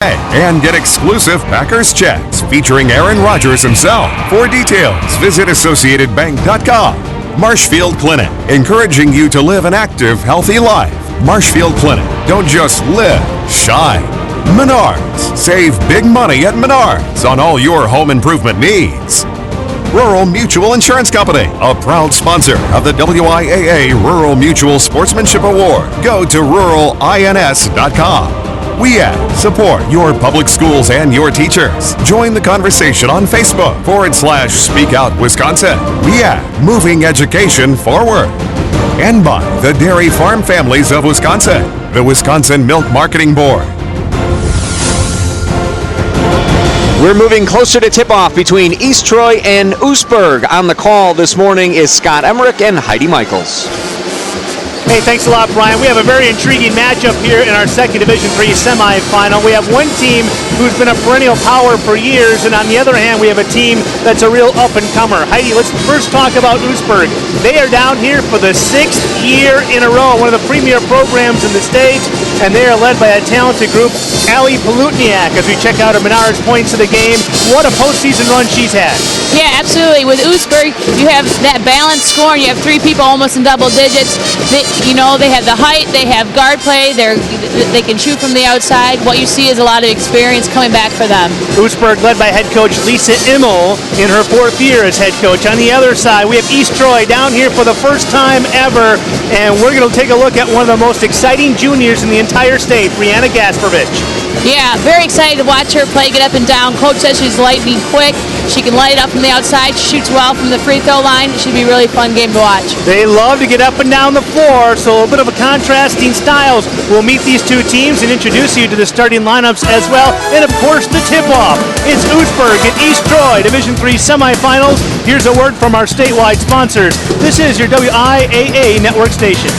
And get exclusive Packers checks featuring Aaron Rodgers himself. For details, visit AssociatedBank.com. Marshfield Clinic, encouraging you to live an active, healthy life. Marshfield Clinic, don't just live, shine. Menards, save big money at Menards on all your home improvement needs. Rural Mutual Insurance Company, a proud sponsor of the WIAA Rural Mutual Sportsmanship Award. Go to ruralins.com. WIAA, support your public schools and your teachers. Join the conversation on Facebook /Speak Out Wisconsin. WIAA, moving education forward. And by the Dairy Farm Families of Wisconsin, the Wisconsin Milk Marketing Board. We're moving closer to tip-off between East Troy and Oostburg. On the call this morning is Scott Emmerich and Heidi Michaels. Hey, thanks a lot, Brian. We have a very intriguing matchup here in our second Division III semifinal. We have one team who's been a perennial power for years, and on the other hand, we have a team that's a real up-and-comer. Heidi, let's first talk about Oostburg. They are down here for the 6th year in a row, one of the premier programs in the state, and they are led by a talented group, Allie Palutniak, as we check out her Menards points of the game. What a postseason run she's had. Yeah, absolutely. With Oostburg, you have that balanced score, and you have three people almost in double digits. They have the height, they have guard play, they can shoot from the outside. What you see is a lot of experience coming back for them. Oostburg led by head coach Lisa Immel in her 4th year as head coach. On the other side, we have East Troy down here for the first time ever, and we're going to take a look at one of the most exciting juniors in the entire state, Brianna Gasparovich. Yeah, very excited to watch her play, get up and down. Coach says she's lightning quick. She can light it up from the outside. She shoots well from the free throw line. It should be a really fun game to watch. They love to get up and down the floor, so a little bit of a contrasting styles. We'll meet these two teams and introduce you to the starting lineups as well. And, of course, the tip-off. It's Oostburg and East Troy, Division III semifinals. Here's a word from our statewide sponsors. This is your WIAA network station.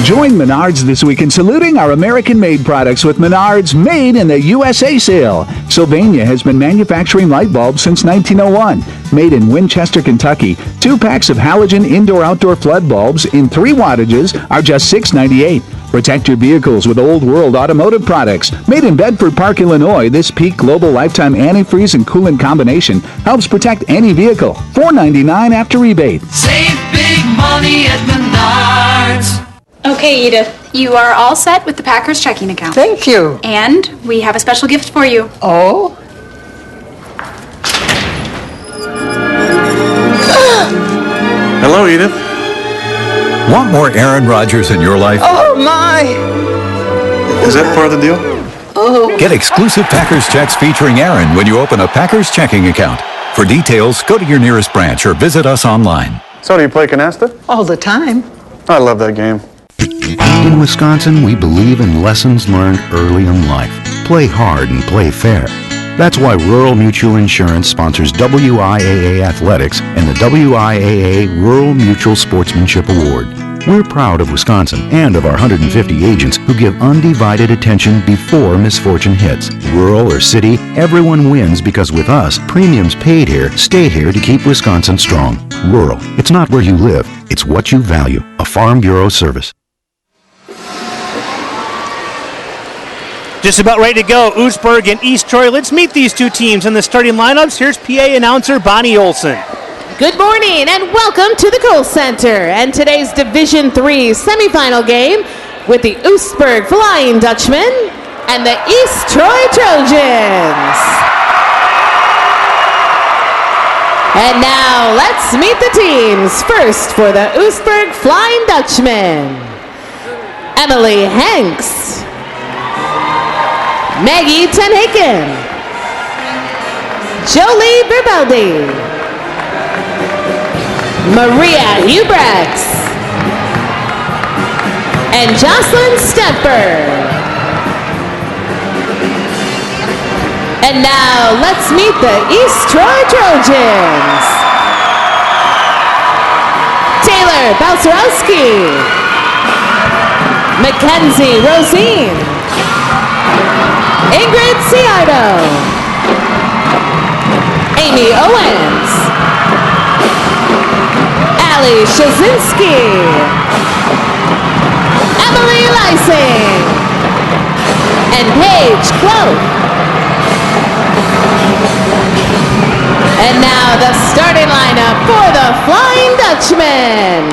Join Menards this week in saluting our American-made products with Menards Made in the USA sale. Sylvania has been manufacturing light bulbs since 1901. Made in Winchester, Kentucky, 2 packs of halogen indoor-outdoor flood bulbs in 3 wattages are just $6.98. Protect your vehicles with Old World Automotive products. Made in Bedford Park, Illinois, this Peak Global Lifetime Antifreeze and Coolant combination helps protect any vehicle. $4.99 after rebate. Save big money at Menards. Okay, Edith, you are all set with the Packers checking account. Thank you. And we have a special gift for you. Oh? Hello, Edith. Want more Aaron Rodgers in your life? Oh, my! Is that part of the deal? Oh. Get exclusive Packers checks featuring Aaron when you open a Packers checking account. For details, go to your nearest branch or visit us online. So do you play canasta? All the time. I love that game. In Wisconsin, we believe in lessons learned early in life. Play hard and play fair. That's why Rural Mutual Insurance sponsors WIAA Athletics and the WIAA Rural Mutual Sportsmanship Award. We're proud of Wisconsin and of our 150 agents who give undivided attention before misfortune hits. Rural or city, everyone wins because with us, premiums paid here stay here to keep Wisconsin strong. Rural, it's not where you live, it's what you value. A Farm Bureau service. Just about ready to go, Oostburg and East Troy. Let's meet these two teams in the starting lineups. Here's PA announcer Bonnie Olson. Good morning and welcome to the Kohl Center and today's Division III semifinal game with the Oostburg Flying Dutchmen and the East Troy Trojans. And now let's meet the teams. First for the Oostburg Flying Dutchmen, Emily Hanks, Maggie Tenhaken, Jolie Verbaldi, Maria Hubrex, and Jocelyn Stemper. And now let's meet the East Troy Trojans. Taylor Balcerowski, Mackenzie Rosine, Ingrid Ciardo, Amy Owens, Allie Shazinski, Emily Lysing, and Paige Cloak. And now the starting lineup for the Flying Dutchman.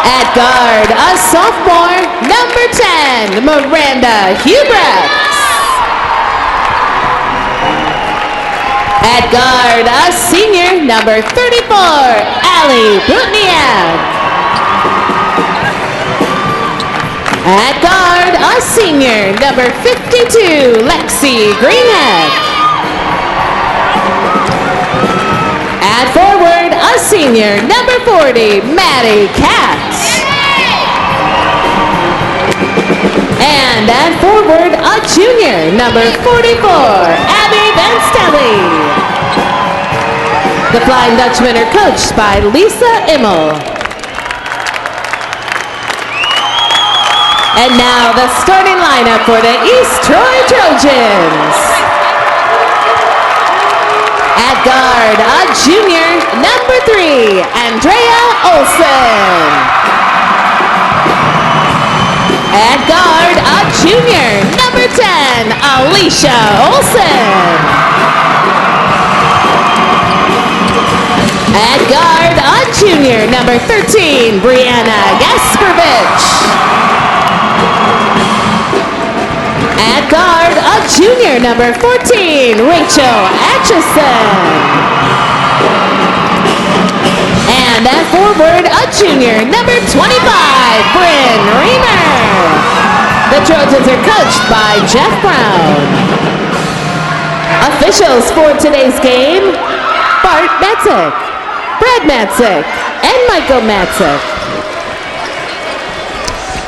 At guard, a sophomore, number 10, Miranda Hubrechts. At guard, a senior, number 34, Allie Butniak. At guard, a senior, number 52, Lexi Greenhead. At forward, a senior, number 40, Maddie Katz. And at forward, a junior, number 44, Abby Van Stelly. The Flying Dutchmen are coached by Lisa Immel. And now the starting lineup for the East Troy Trojans. At guard, a junior, number 3, Andrea Olson. At guard, a junior, number 10, Alicia Olson. At guard, a junior, number 13, Brianna Gasperovich. At guard, a junior, number 14, Rachel Atchison. And at forward, a junior, number 25, Bryn Reamer. The Trojans are coached by Jeff Brown. Officials for today's game, Bart Matzik, Brad Matzik, and Michael Matzik.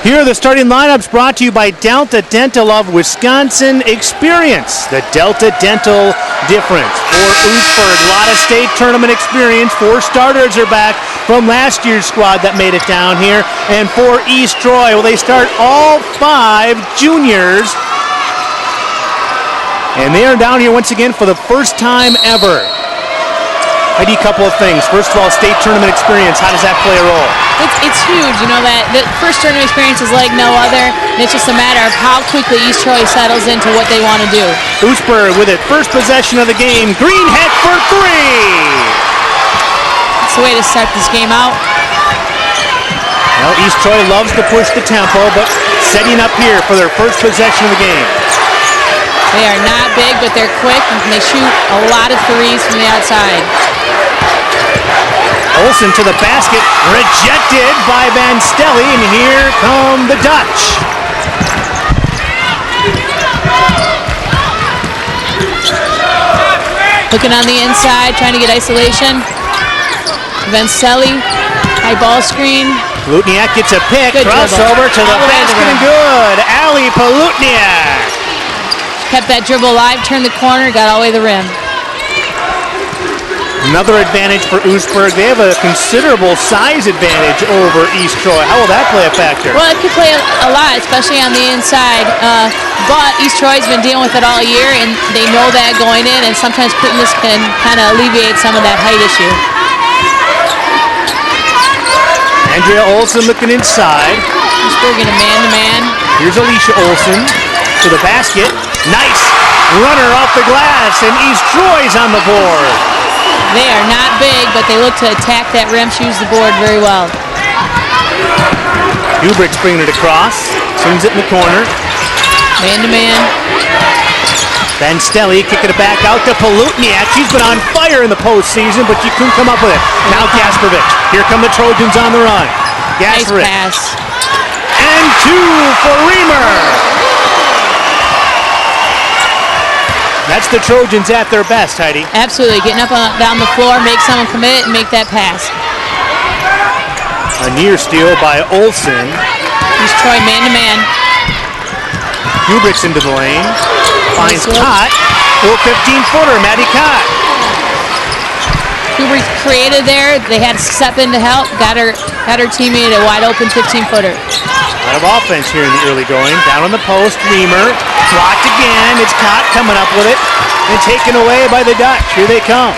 Here are the starting lineups brought to you by Delta Dental of Wisconsin. Experience the Delta Dental difference. For Oostburg, a lot of state tournament experience. 4 starters are back from last year's squad that made it down here. And for East Troy, well, they start all 5 juniors. And they are down here once again for the first time ever. I need a couple of things. First of all, state tournament experience. How does that play a role? It's huge. You know, that the first tournament experience is like no other. And it's just a matter of how quickly East Troy settles into what they want to do. Oostburg with it. First possession of the game. Greenhead for 3. It's the way to start this game out. Well, East Troy loves to push the tempo, but setting up here for their first possession of the game. They are not big, but they're quick, and they shoot a lot of threes from the outside. Olsen to the basket, rejected by Van Stelly, and here come the Dutch. Looking on the inside, trying to get isolation. Van Stelly, high ball screen. Palutniak gets a pick, crossover to the basket, and good. Allie Palutniak. Kept that dribble alive, turned the corner, got all the way to the rim. Another advantage for Oostburg. They have a considerable size advantage over East Troy. How will that play a factor? Well, it could play a lot, especially on the inside. But East Troy's been dealing with it all year, and they know that going in, and sometimes quickness can kind of alleviate some of that height issue. Andrea Olson looking inside. Oostburg in a man-to-man. Here's Alicia Olson to the basket. Nice runner off the glass, and East Troy's on the board. They are not big, but they look to attack that rim, choose the board very well. Hubrechts bringing it across, swings it in the corner. Man-to-man. Van Stelly kicking it back out to Palutniak. She's been on fire in the postseason, but she couldn't come up with it. Now Gasperovich. Here come the Trojans on the run. Gasperovich. Nice pass. And 2 for Reamer. That's the Trojans at their best, Heidi. Absolutely. Getting up down the floor, make someone commit, and make that pass. A near steal by Olsen. East Troy man-to-man. Hubrechts into the lane. Finds Cott. Full 15-footer, Maddie Cott. Hubrechts created there. They had to step in to help. Got her teammate a wide-open 15-footer. A lot of offense here in the early going. Down on the post, Reamer. Blocked again. It's Cott coming up with it. And taken away by the Dutch. Here they come.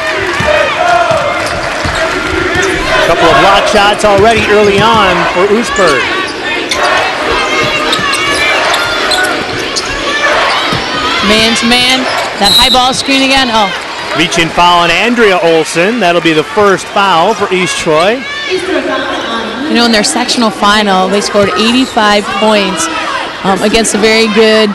A couple of block shots already early on for Oostburg. Man-to-man. That high ball screen again. Oh. Reach and foul on Andrea Olson. That'll be the first foul for East Troy. You know, in their sectional final, they scored 85 points against a very good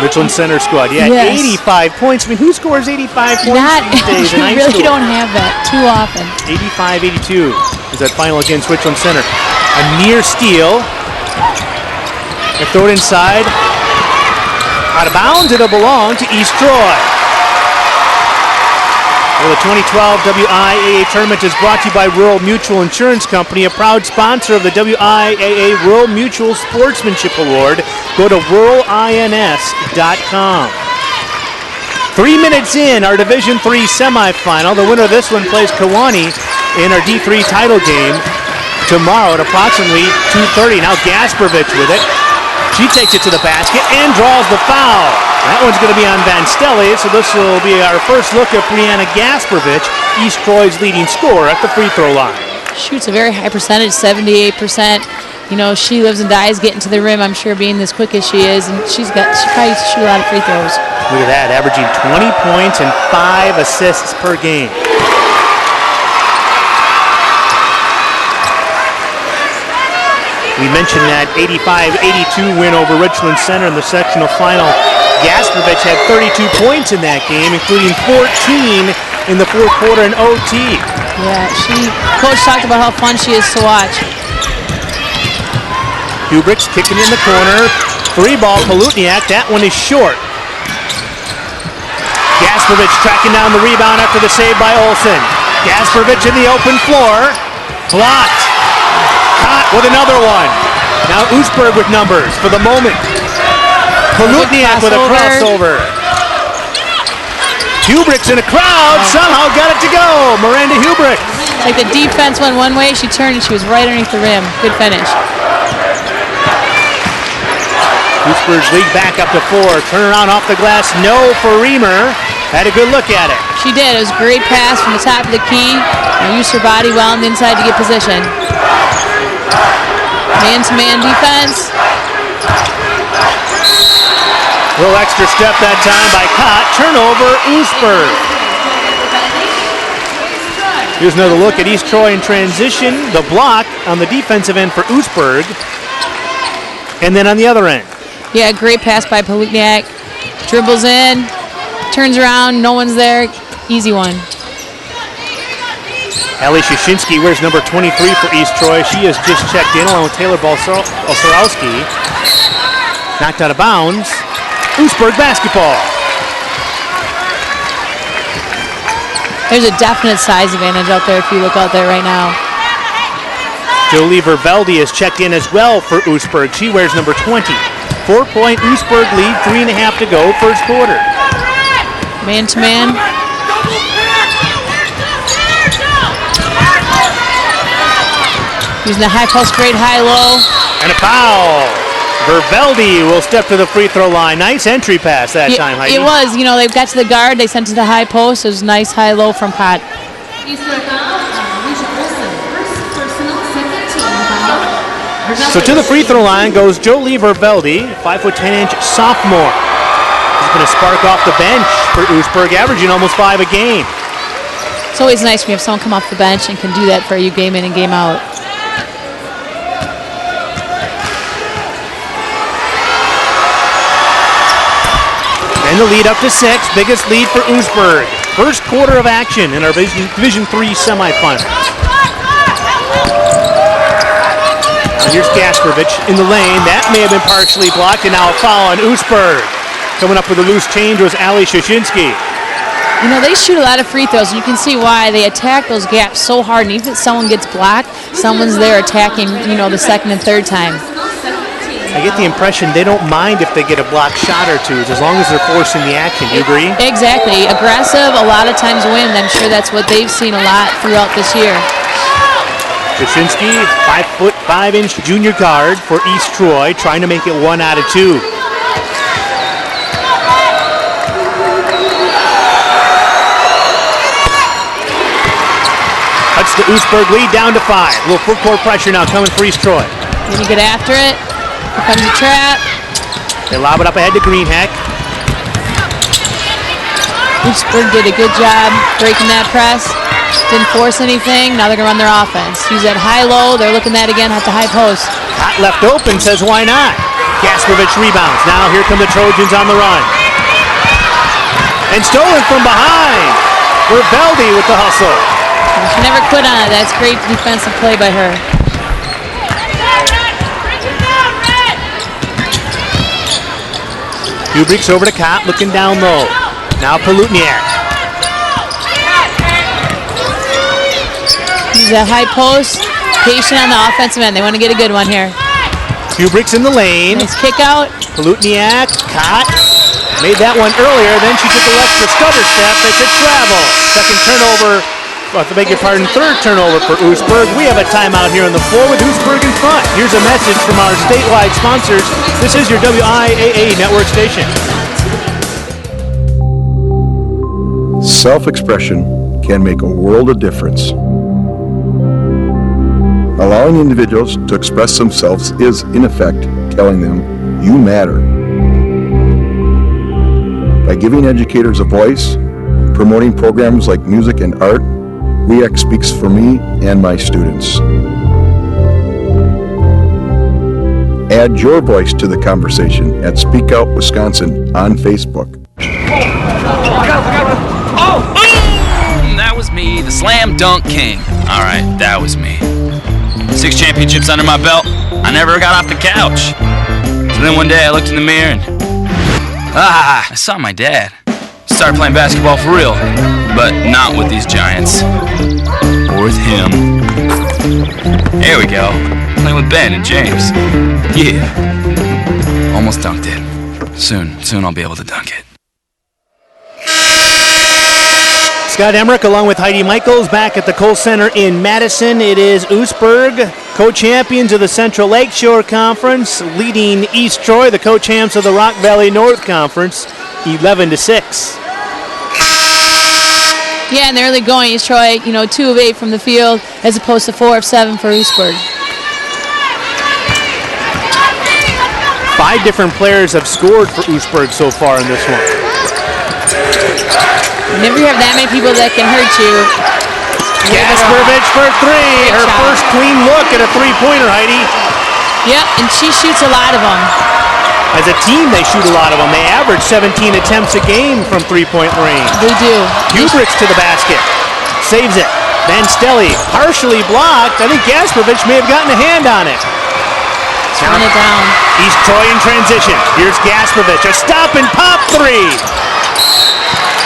Richland Center squad. Yeah, yes. 85 points. I mean, who scores 85 points these days in high You really school? don't have that too often. 85-82 is that final against Richland Center. A near steal. They throw it inside. Out of bounds, it'll belong to East Troy. Well, the 2012 WIAA tournament is brought to you by Rural Mutual Insurance Company, a proud sponsor of the WIAA Rural Mutual Sportsmanship Award. Go to ruralins.com. 3 minutes in, our Division III semifinal. The winner of this one plays Kewanee in our D3 title game tomorrow at approximately 2:30. Now Gasparovich with it. She takes it to the basket and draws the foul. That one's going to be on Van Stelle, so this will be our first look at Brianna Gasparovich, East Troy's leading scorer at the free throw line. Shoots a very high percentage, 78%. You know, she lives and dies getting to the rim, I'm sure, being as quick as she is, and she probably shoot a lot of free throws. Look at that, averaging 20 points and 5 assists per game. We mentioned that 85-82 win over Richland Center in the sectional final. Gasparovich had 32 points in that game, including 14 in the fourth quarter in OT. Yeah, Coach talked about how fun she is to watch. Hubrick's kicking in the corner. 3-ball, Palutniak. That one is short. Gasparovich tracking down the rebound after the save by Olson. Gasparovich in the open floor. Blocked. Caught with another one. Now Oostburg with numbers for the moment. Palutniak with a crossover. Hubrick's in a crowd. Somehow got it to go. Miranda Hubrick. Like the defense went one way, she turned and she was right underneath the rim. Good finish. Oostburg's lead back up to 4. Turnaround off the glass. No for Reamer. Had a good look at it. She did. It was a great pass from the top of the key. And used her body well on the inside to get position. Man-to-man defense. Little extra step that time by Kott. Turnover, Oostburg. Here's another look at East Troy in transition. The block on the defensive end for Oostburg. And then on the other end. Yeah, great pass by Palutniak. Dribbles in, turns around, no one's there. Easy one. Allie Shashinsky wears number 23 for East Troy. She has just checked in along with Taylor Balsarowski. Knocked out of bounds. Oostburg basketball. There's a definite size advantage out there if you look out there right now. Jolie Vervelde has checked in as well for Oostburg. She wears number 20. 4-point Oostburg lead, 3.5 to go, first quarter. Man-to-man. Using the high post, great high-low. And a foul. Vervelde will step to the free throw line. Nice entry pass that time, Heidi. It was. You know, they got to the guard. They sent it to the high post. It was nice high-low from Kott. So to the free throw line goes Jolie Vervelde, 5'10" sophomore. He's going to spark off the bench for Oostburg, averaging almost 5 a game. It's always nice when you have someone come off the bench and can do that for you game in and game out. And the lead up to 6, biggest lead for Oostburg. First quarter of action in our Division III semifinal. Now here's Gasparovich in the lane. That may have been partially blocked, and now a foul on Oostburg. Coming up with a loose change was Allie Shashinsky. You know, they shoot a lot of free throws, and you can see why. They attack those gaps so hard, and even if someone gets blocked, someone's there attacking, you know, the second and third time. I get the impression they don't mind if they get a blocked shot or two, as long as they're forcing the action. Do you agree? Exactly. Aggressive, a lot of times win. I'm sure that's what they've seen a lot throughout this year. Shashinsky, 5'5" junior guard for East Troy, trying to make it 1 out of 2. Cuts the Oostburg lead down to 5. A little full court pressure now coming for East Troy. Then you get after it. Here comes the trap. They lob it up ahead to Greenheck. Oostburg did a good job breaking that press. Didn't force anything. Now they're going to run their offense. Use that high-low. They're looking at again at the high post. Hot left open, says why not? Gasparovich rebounds. Now here come the Trojans on the run. And stolen from behind. Verveldi with the hustle. She never quit on it. That's great defensive play by her. Kubrick's over to Kopp, looking down low. Now Palutniak. Use that high post. Patient on the offensive end. They want to get a good one here. Kubrick's in the lane. Nice kick out. Palutniak, Kopp. Made that one earlier, then she took the extra stutter step. It's a travel. Second turnover, third turnover for Oostburg. We have a timeout here on the floor with Oostburg in front. Here's a message from our statewide sponsors. This is your WIAA network station. Self-expression can make a world of difference. Allowing individuals to express themselves is, in effect, telling them, you matter. By giving educators a voice, promoting programs like music and art, WIAA speaks for me and my students. Add your voice to the conversation at Speak Out Wisconsin on Facebook. That was me, the slam dunk king. All right, that was me. 6 championships under my belt. I never got off the couch. So then one day I looked in the mirror and I saw my dad. Started playing basketball for real, but not with these giants. Or with him. There we go. Playing with Ben and James. Yeah. Almost dunked it. Soon I'll be able to dunk it. Scott Emmerich along with Heidi Michaels back at the Kohl Center in Madison. It is Oostburg, co-champions of the Central Lakeshore Conference, leading East Troy, the co-champs of the Rock Valley North Conference, 11-6. Yeah, in the early going, East Troy, 2 of 8 from the field as opposed to 4 of 7 for Oostburg. 5 different players have scored for Oostburg so far in this one. Whenever you have that many people that can hurt you. Gasparovich for 3. Her first clean look at a three-pointer, Heidi. Yep, and she shoots a lot of them. As a team, they shoot a lot of them. They average 17 attempts a game from three-point range. They do. Kubrick's to the basket. Saves it. Van Stelly partially blocked. I think Gasparovich may have gotten a hand on it. Turn it down. East Troy in transition. Here's Gasparovich. A stop and pop 3.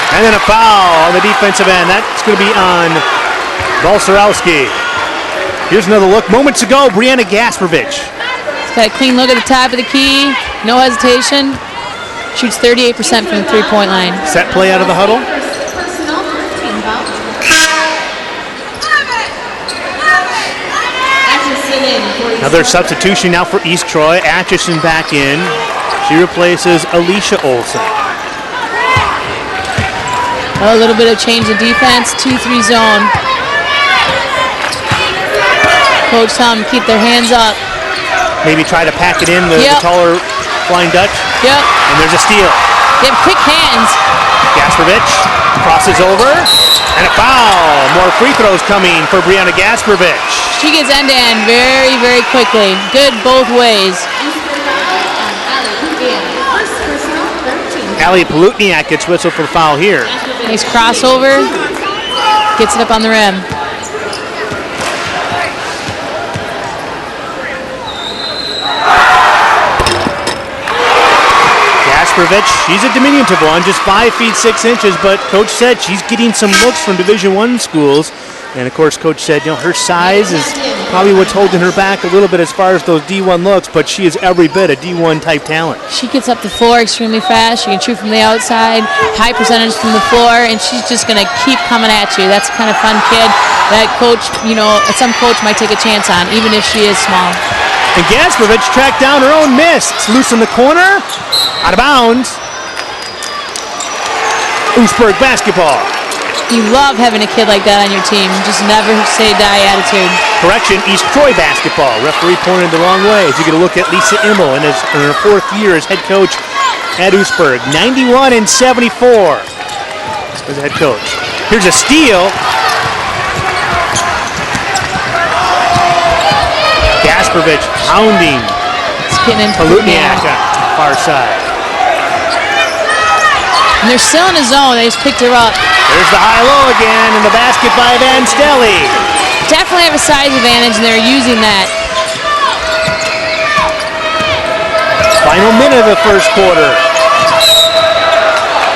And then a foul on the defensive end. That's going to be on Balcerowski. Here's another look. Moments ago, Brianna Gasparovich. She's got a clean look at the top of the key. No hesitation. Shoots 38% from the three-point line. Set play out of the huddle. Another substitution now for East Troy. Atchison back in. She replaces Alicia Olsen. A little bit of change in defense, 2-3 zone. Coach telling them to keep their hands up. Maybe try to pack it in the taller Flying Dutch. Yep. And there's a steal. They have quick hands. Gasparovich crosses over. And a foul. More free throws coming for Brianna Gasparovich. She gets end-to-end very, very quickly. Good both ways. Allie Palutniak gets whistled for the foul here. Nice crossover. Gets it up on the rim. Gasparovich, she's a diminutive one, just 5 feet 6 inches, but Coach said she's getting some looks from Division I schools. And of course, Coach said, her size is probably what's holding her back a little bit as far as those D1 looks, but she is every bit a D1 type talent. She gets up the floor extremely fast. She can shoot from the outside, high percentage from the floor, and she's just going to keep coming at you. That's the kind of fun kid that coach, some coach might take a chance on, even if she is small. And Gasparovich tracked down her own miss. It's loose in the corner, out of bounds. Oostburg basketball. You love having a kid like that on your team. Just never say die attitude. Correction, East Troy basketball. Referee pointed the wrong way as you get a look at Lisa Immel in her 4th year as head coach at Oostburg. 91-74. was the head coach. Here's a steal. Gasperovich pounding Palutniak on the far side. And they're still in the zone. They just picked her up. There's the high-low again, and the basket by Van Stelly. Definitely have a size advantage, and they're using that. Final minute of the first quarter.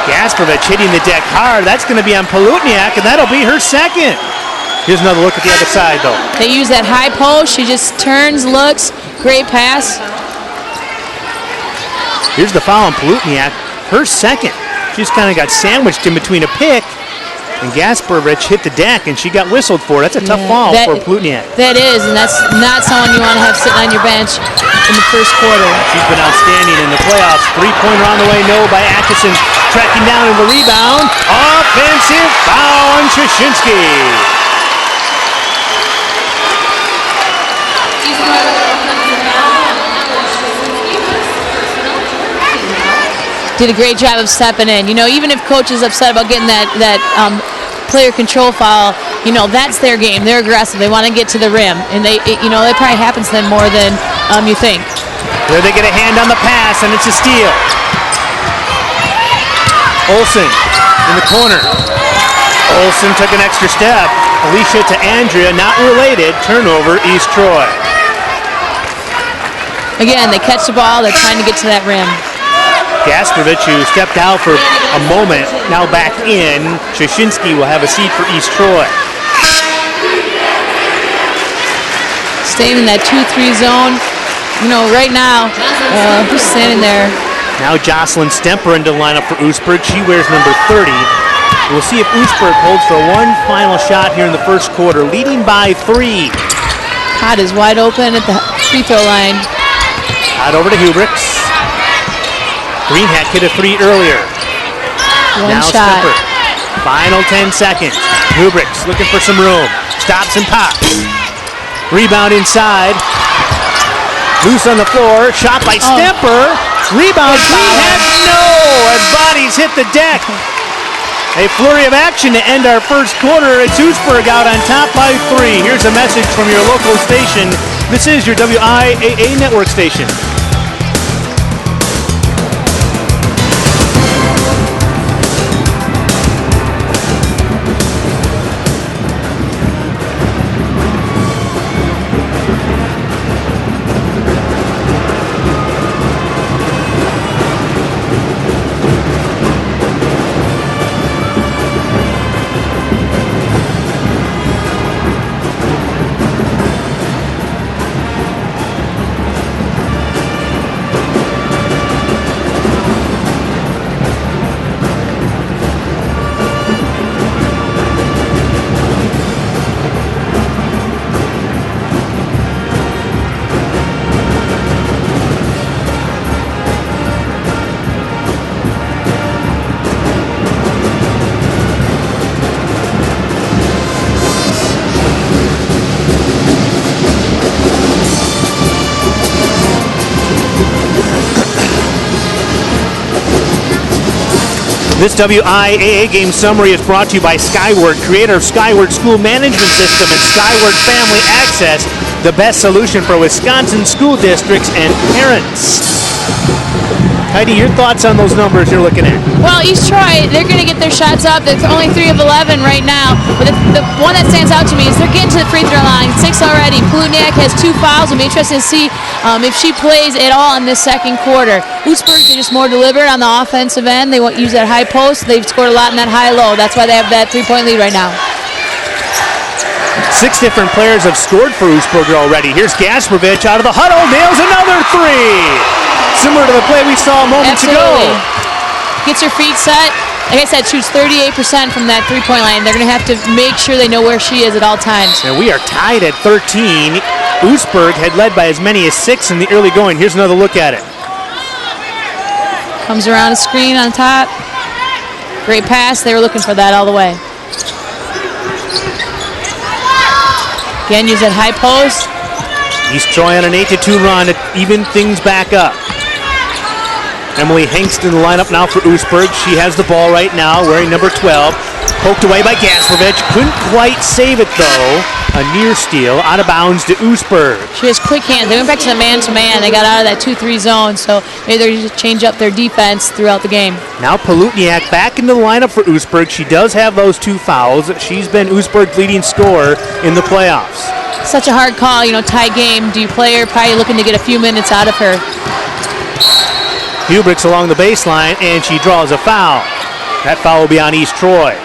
Gasperovich hitting the deck hard. That's going to be on Palutniak, and that'll be her second. Here's another look at the other side, though. They use that high post. She just turns, looks. Great pass. Here's the foul on Palutniak. Her second. She just kind of got sandwiched in between a pick, and Gasperovich hit the deck, and she got whistled for. That's a tough foul for Palutniak. That is, and that's not someone you want to have sitting on your bench in the first quarter. She's been outstanding in the playoffs. Three-pointer on the way, no by Atchison. Tracking down in the rebound. Offensive foul on Krzyzewski. Did a great job of stepping in. You know, even if coach is upset about getting that player control foul, you know, that's their game. They're aggressive. They want to get to the rim, and that probably happens to them more than you think. There they get a hand on the pass, and it's a steal. Olsen in the corner. Olsen took an extra step. Alicia to Andrea, not related. Turnover, East Troy. Again, they catch the ball. They're trying to get to that rim. Gasperovich, who stepped out for a moment, now back in. Krzyzewski will have a seat for East Troy. Staying in that 2-3 zone. You know, right now, who's standing there? Now Jocelyn Stemper into the lineup for Oostburg. She wears number 30. We'll see if Oostburg holds for one final shot here in the first quarter, leading by 3. Todd is wide open at the free throw line. Todd over to Hubricks. Greenhack hit a 3 earlier. One shot. Stemper. Final 10 seconds. Hubricks looking for some room. Stops and pops. Rebound inside. Loose on the floor. Shot by Stemper. Rebound. Greenhack. No! And bodies hit the deck. A flurry of action to end our first quarter. It's Oostburg out on top by 3. Here's a message from your local station. This is your WIAA network station. This WIAA game summary is brought to you by Skyward, creator of Skyward School Management System and Skyward Family Access, the best solution for Wisconsin school districts and parents. Heidi, your thoughts on those numbers you're looking at? Well, East Troy, they're going to get their shots up. They're only 3 of 11 right now. But the one that stands out to me is they're getting to the free throw line. 6 already. Palutniak has 2 fouls. It'll be interesting to see if she plays at all in this second quarter. Oostburg are just more deliberate on the offensive end. They won't use that high post. They've scored a lot in that high-low. That's why they have that 3-point lead right now. 6 different players have scored for Oostburg already. Here's Gasperovich out of the huddle. Nails another 3. Similar to the play we saw moments ago. Gets her feet set. Like I said, shoots 38% from that 3-point line. They're going to have to make sure they know where she is at all times. And we are tied at 13. Oostburg had led by as many as 6 in the early going. Here's another look at it. Comes around a screen on top. Great pass. They were looking for that all the way. Again, use that high post. East Troy on an 8-2 run to even things back up. Emily Hengst in the lineup now for Oostburg. She has the ball right now, wearing number 12. Poked away by Gasperovich. Couldn't quite save it, though. A near steal, out of bounds to Oostburg. She has quick hands. They went back to the man-to-man. They got out of that 2-3 zone, so maybe they're just change up their defense throughout the game. Now Palutniak back into the lineup for Oostburg. She does have those 2 fouls. She's been Oostburg's leading scorer in the playoffs. Such a hard call, tie game. Do you play her? Probably looking to get a few minutes out of her. Hubricks along the baseline, and she draws a foul. That foul will be on East Troy.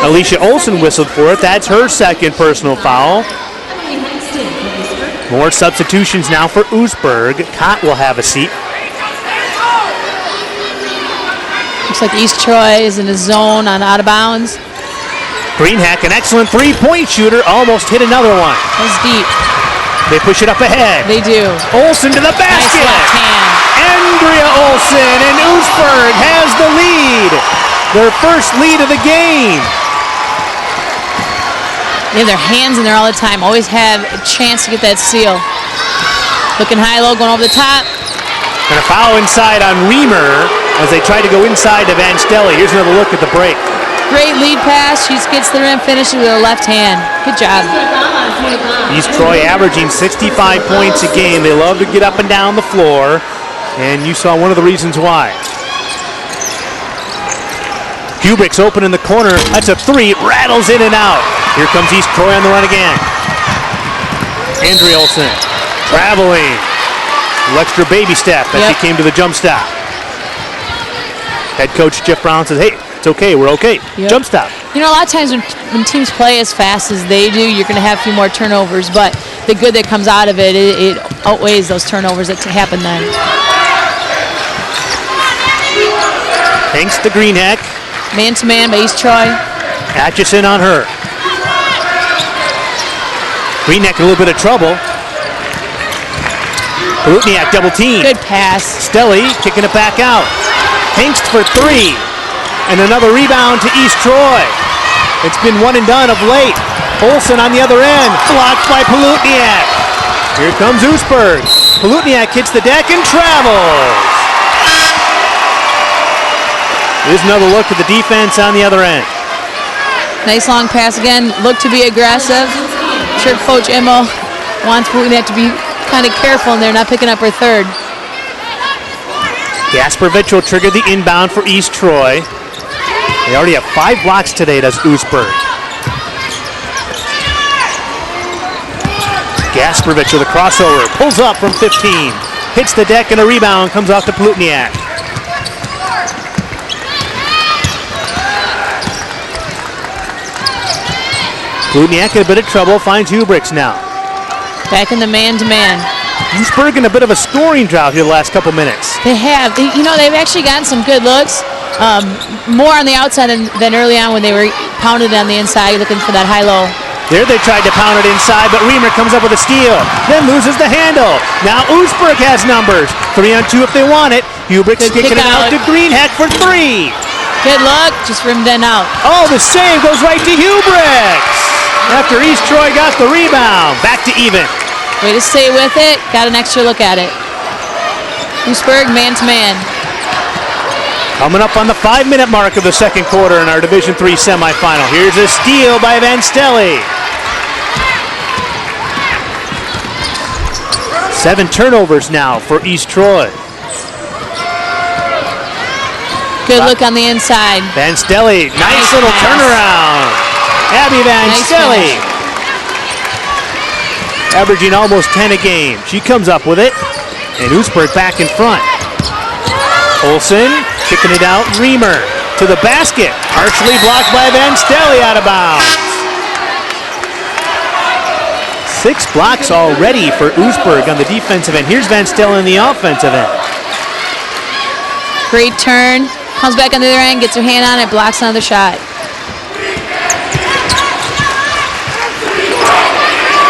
Alicia Olsen whistled for it. That's her second personal foul. More substitutions now for Oostburg. Cott will have a seat. Looks like East Troy is in a zone on out of bounds. Greenhack, an excellent three-point shooter, almost hit another one. That was deep. They push it up ahead. They do. Olsen to the basket. Nice left hand. Andrea Olsen, and Oostburg has the lead. Their first lead of the game. They have their hands in there all the time. Always have a chance to get that steal. Looking high-low, going over the top. And a foul inside on Reamer as they try to go inside to Van Stelly. Here's another look at the break. Great lead pass. She gets the rim, finishes with her left hand. Good job. East Troy averaging 65 points a game. They love to get up and down the floor, and you saw one of the reasons why. Hubricks open in the corner. That's a three. Rattles in and out. Here comes East Troy on the run again. Andrea Olsen traveling. A little extra baby step as she came to the jump stop. Head coach Jeff Brown says, hey, it's okay, we're okay. Jump stop. A lot of times when teams play as fast as they do, you're going to have a few more turnovers, but the good that comes out of it, it outweighs those turnovers that happen then. Thanks to Greenhack. Man-to-man by East Troy. Atchison on her. Greenhack in a little bit of trouble. Palutniak double team. Good pass. Stelly kicking it back out. Hengst for three. And another rebound to East Troy. It's been one and done of late. Olsen on the other end. Blocked by Palutniak. Here comes Oostburg. Palutniak hits the deck and travels. Here's another look at the defense on the other end. Nice long pass again. Look to be aggressive. I'm sure Coach Immo wants Palutniak to be kind of careful, and they're not picking up her third. Gasperovich will trigger the inbound for East Troy. They already have 5 blocks today, does Oostburg. Gasperovich with a crossover. Pulls up from 15. Hits the deck and a rebound. Comes off to Palutniak. Palutniak in a bit of trouble. Finds Hubricks now. Back in the man-to-man. Oostburg in a bit of a scoring drought here the last couple minutes. They have. They've actually gotten some good looks. More on the outside than early on when they were pounded on the inside, looking for that high-low. There they tried to pound it inside, but Reamer comes up with a steal, then loses the handle. Now Oostburg has numbers. 3-on-2 if they want it. Hubricks kicking it out to Greenhack for 3. Good luck, just rimmed in out. Oh, the save goes right to Hubricks. After East Troy got the rebound. Back to even. Way to stay with it. Got an extra look at it. Oostburg man-to-man. Coming up on the 5-minute mark of the second quarter in our Division III semifinal. Here's a steal by Van Stelly. 7 turnovers now for East Troy. Good look on the inside. Van Stelly, nice little pass. turnaround. Abby Van Stelly. Averaging almost 10 a game. She comes up with it. And Oostburg back in front. Olsen kicking it out. Reamer to the basket. Partially blocked by Van Stelly, out of bounds. 6 blocks already for Oostburg on the defensive end. Here's Van Stelly on the offensive end. Great turn. Comes back on the other end, gets her hand on it, blocks another shot.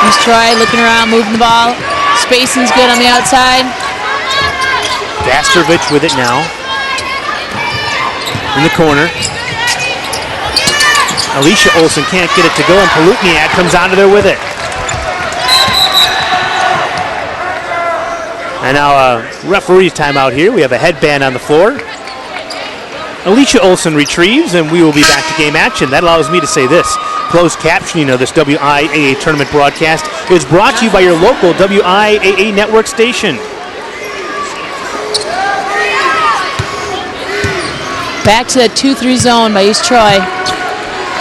East Troy looking around, moving the ball. Spacing's good on the outside. Gasperovich with it now. In the corner. Alicia Olsen can't get it to go, and Palutniak comes out of there with it. And now referee's timeout here. We have a headband on the floor. Alicia Olson retrieves, and we will be back to game action. That allows me to say this. Closed captioning of this WIAA tournament broadcast is brought to you by your local WIAA network station. Back to the 2-3 zone by East Troy.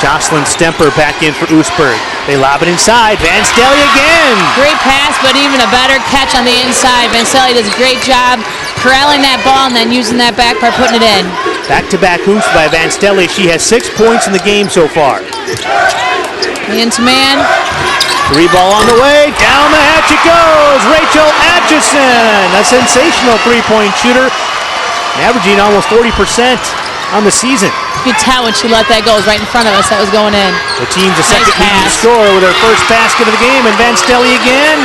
Jocelyn Stemper back in for Oostburg. They lob it inside. Van Stelly again. Great pass, but even a better catch on the inside. Van Stelly does a great job corralling that ball and then using that back part, putting it in. Back-to-back hoops by Van Stelly. She has 6 points in the game so far. Man to man. 3 ball on the way. Down the hatch it goes. Rachel Atchison, a sensational three-point shooter, averaging almost 40% on the season. You could tell when she let that go. It was right in front of us. That was going in. The team's the second leading scorer with her first basket of the game, and Van Stelly again.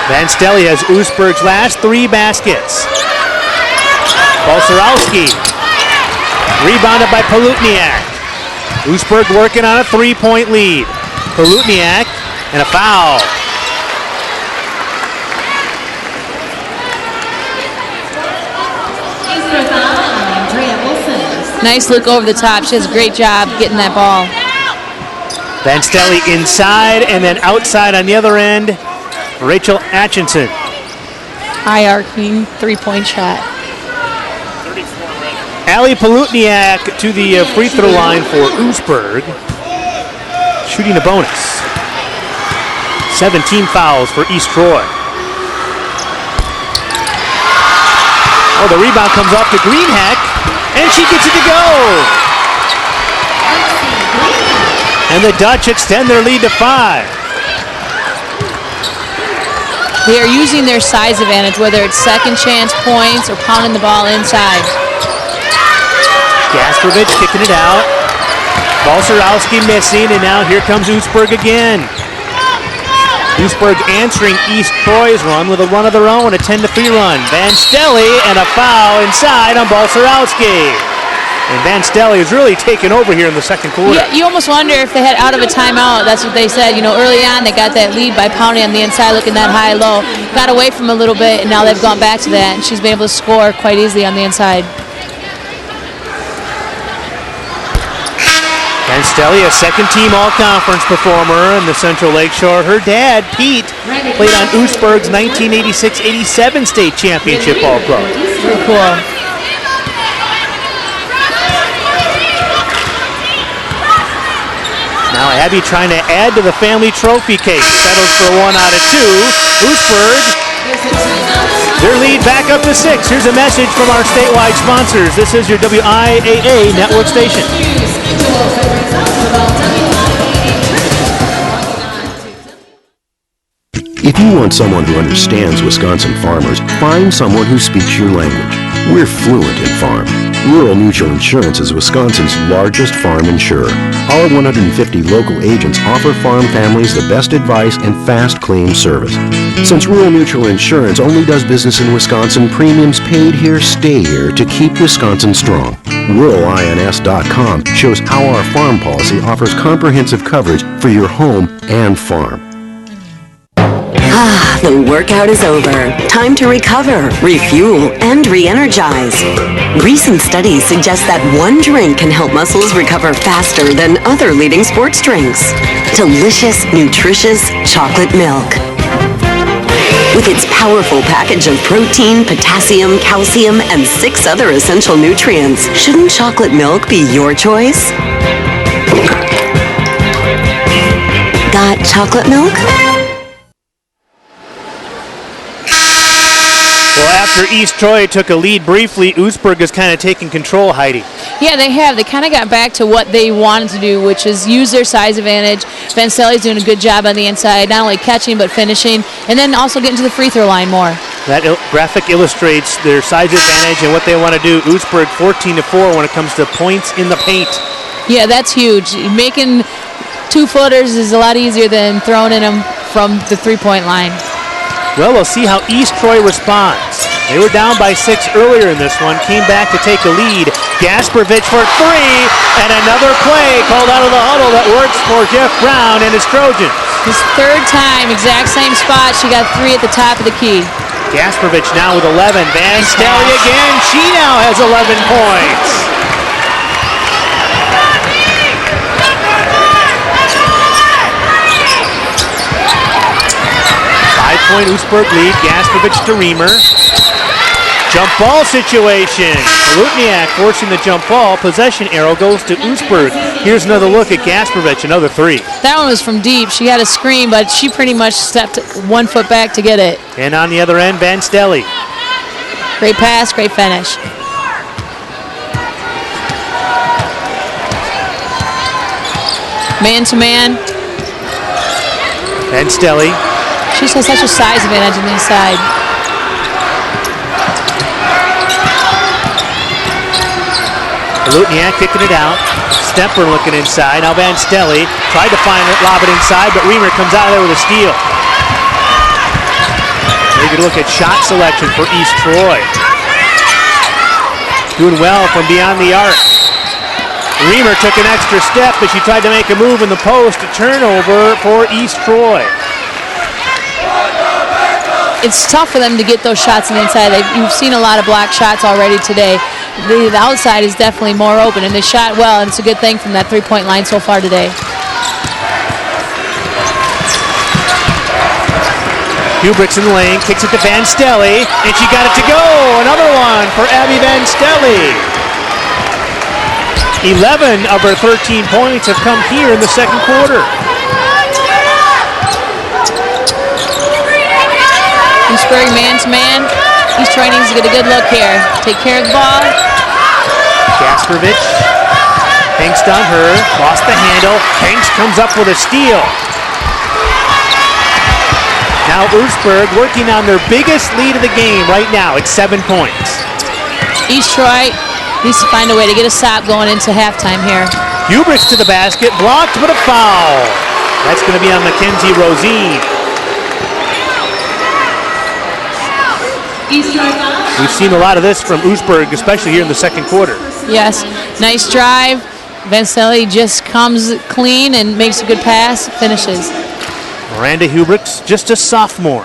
Van Stelly has Oostburg's last 3 baskets. Balcerowski. Rebounded by Palutniak. Oostburg working on a 3-point lead. Palutniak and a foul. Nice look over the top. She does a great job getting that ball. Van Stelly inside and then outside on the other end. Rachel Atchison. High arcing 3-point shot. Allie Palutniak to the free throw line for Oostburg. Shooting a bonus. 17 fouls for East Troy. Oh, the rebound comes off to Greenhack, and she gets it to go. And the Dutch extend their lead to 5. They are using their size advantage, whether it's second chance points or pounding the ball inside. Gasperovich kicking it out. Balcerowski missing, and now here comes Oostburg again. Oostburg answering East Troy's run with a run of their own, a 10-3 run. Van Stelly and a foul inside on Balcerowski. And Van Stelly is really taking over here in the second quarter. Yeah, you almost wonder if they had out of a timeout. That's what they said. You know, early on they got that lead by pounding on the inside, looking that high-low. Got away from a little bit, and now they've gone back to that, and she's been able to score quite easily on the inside. Van Stelly, a second-team all-conference performer in the Central Lakeshore. Her dad, Pete, played on Oostburg's 1986-87 state championship all-pro. Very cool. Now Abby trying to add to the family trophy case. Settles for 1 out of 2. Oostburg, their lead back up to 6. Here's a message from our statewide sponsors. This is your WIAA network station. If you want someone who understands Wisconsin farmers, find someone who speaks your language. We're fluent in farm. Rural Mutual Insurance is Wisconsin's largest farm insurer. Our 150 local agents offer farm families the best advice and fast claim service. Since Rural Mutual Insurance only does business in Wisconsin, premiums paid here stay here to keep Wisconsin strong. RuralINS.com shows how our farm policy offers comprehensive coverage for your home and farm. Ah, the workout is over. Time to recover, refuel, and re-energize. Recent studies suggest that one drink can help muscles recover faster than other leading sports drinks. Delicious, nutritious chocolate milk. With its powerful package of protein, potassium, calcium, and 6 other essential nutrients, shouldn't chocolate milk be your choice? Got chocolate milk? Well, after East Troy took a lead briefly, Oostburg is kind of taking control, Heidi. Yeah, they have. They kind of got back to what they wanted to do, which is use their size advantage. Van Stelly's doing a good job on the inside, not only catching but finishing, and then also getting to the free throw line more. That graphic illustrates their size advantage and what they want to do. Oostburg 14-4 when it comes to points in the paint. Yeah, that's huge. Making 2-footers is a lot easier than throwing in them from the three-point line. Well, we'll see how East Troy responds. They were down by 6 earlier in this one, came back to take a lead. Gasparovich for three, and another play called out of the huddle that works for Jeff Brown and his Trojans. His third time, exact same spot. She got three at the top of the key. Gasparovich now with 11. Van Stelly again. She now has 11 points. Five-point Oostburg lead. Gasparovich to Reamer. Jump ball situation. Lutniak forcing the jump ball. Possession arrow goes to Oostburg. Here's another look at Gasparovich, another three. That one was from deep. She had a screen, but she pretty much stepped 1 foot back to get it. And on the other end, Van Stelly. Great pass, great finish. Man to man. Van Stelly. She has such a size advantage on the inside. Lutniak kicking it out. Stemper looking inside. Now Van Stelly tried to find it, lob it inside, but Reamer comes out of there with a steal. Very good look at shot selection for East Troy. Doing well from beyond the arc. Reamer took an extra step as she tried to make a move in the post. A turnover for East Troy. It's tough for them to get those shots on the inside. You've seen a lot of block shots already today. The outside is definitely more open, and they shot well, and it's a good thing from that three-point line so far today. Hubricks in the lane, kicks it to Van Stelly, and she got it to go. Another one for Abby Van Stelly. 11 of her 13 points have come here in the second quarter. Oostburg man-to-man. East Troy needs to get a good look here. Take care of the ball. Gasparovich. Hanks on her. Lost the handle. Hanks comes up with a steal. Now Oostburg working on their biggest lead of the game right now. It's 7 points. East Troy needs to find a way to get a stop going into halftime here. Hubricks to the basket. Blocked, but a foul. That's going to be on Mackenzie Rosine. We've seen a lot of this from Oostburg, especially here in the second quarter. Yes, nice drive. Van Stelly just comes clean and makes a good pass, finishes. Miranda Hubricks, just a sophomore.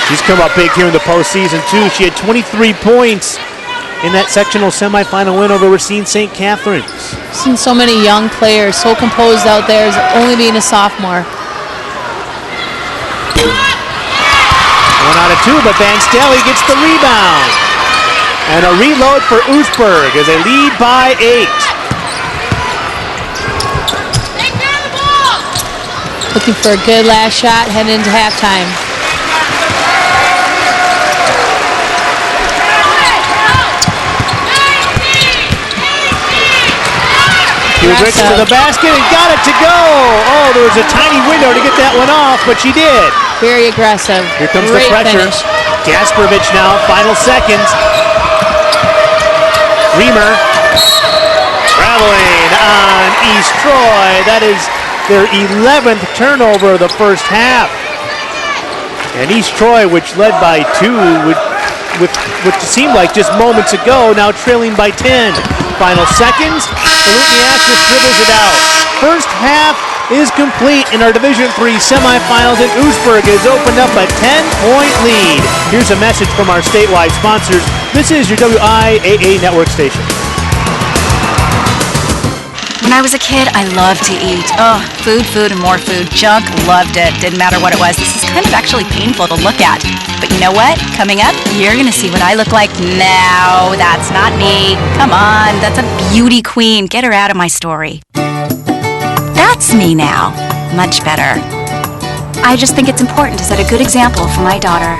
She's come up big here in the postseason, too. She had 23 points in that sectional semifinal win over Racine St. Catherine's. Seen so many young players, so composed out there, as only being a sophomore. 1 out of 2, but Van Stelly gets the rebound. And a reload for Oostburg as they lead by 8. Looking for a good last shot heading into halftime. Hubricks to the basket and got it to go. Oh, there was a tiny window to get that one off, but she did. Very aggressive. Here comes Great the pressure. Finish. Gasparovich now, final seconds. Reamer traveling on East Troy. That is their 11th turnover of the first half. And East Troy, which led by 2, with what seemed like just moments ago, now trailing by 10. Final seconds, Lutniak just dribbles it out. First half is complete in our Division III semifinals, and Oostburg has opened up a 10-point lead. Here's a message from our statewide sponsors. This is your WIAA network station. When I was a kid, I loved to eat. Oh, food, and more food. Junk, loved it. Didn't matter what it was. This is kind of actually painful to look at. But you know what? Coming up, you're going to see what I look like. No, that's not me. Come on, that's a beauty queen. Get her out of my story. That's me now. Much better. I just think it's important to set a good example for my daughter.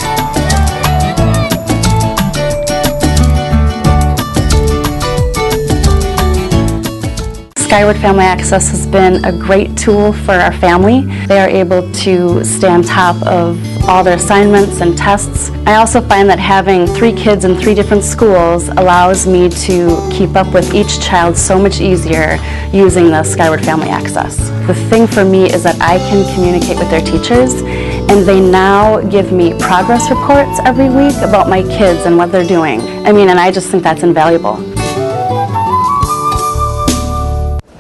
Skyward Family Access has been a great tool for our family. They are able to stay on top of all their assignments and tests. I also find that having 3 kids in 3 different schools allows me to keep up with each child so much easier using the Skyward Family Access. The thing for me is that I can communicate with their teachers and they now give me progress reports every week about my kids and what they're doing. I mean, and I just think that's invaluable.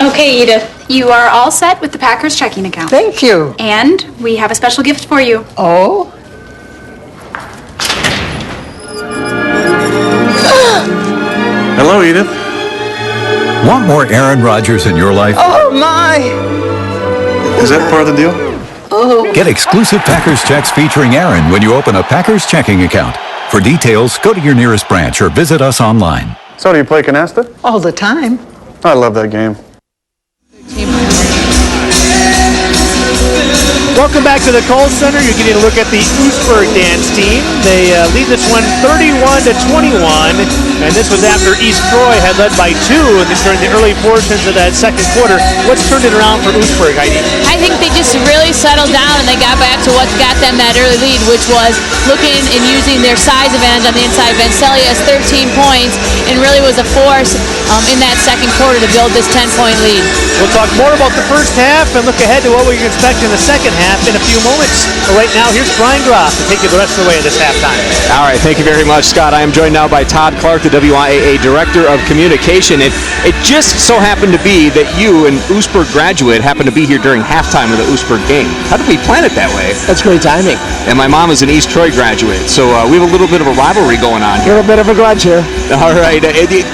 Okay, Edith, you are all set with the Packers checking account. Thank you. And we have a special gift for you. Oh? Hello, Edith. Want more Aaron Rodgers in your life? Oh, my! Is that part of the deal? Oh. Get exclusive Packers checks featuring Aaron when you open a Packers checking account. For details, go to your nearest branch or visit us online. So do you play canasta? All the time. I love that game. Welcome back to the Kohl Center. You're getting a look at the Oostburg dance team. They lead this one 31-21, and this was after East Troy had led by 2 during the early portions of that second quarter. What's turned it around for Oostburg, Heidi? I think they just really settled down and they got back to what got them that early lead, which was looking and using their size advantage on the inside. Vancelli has 13 points and really was a force in that second quarter to build this 10-point lead. We'll talk more about the first half and look ahead to what we can expect in the second half in a few moments. But right now, here's Brian Groff to take you the rest of the way at this halftime. All right, thank you very much, Scott. I am joined now by Todd Clark, the WIAA Director of Communication. And it just so happened to be that you, an Oostburg graduate, happened to be here during halftime of the Oostburg game. How did we plan it that way? That's great timing. And my mom is an East Troy graduate, so we have a little bit of a rivalry going on A here. little bit of a grudge here. All right,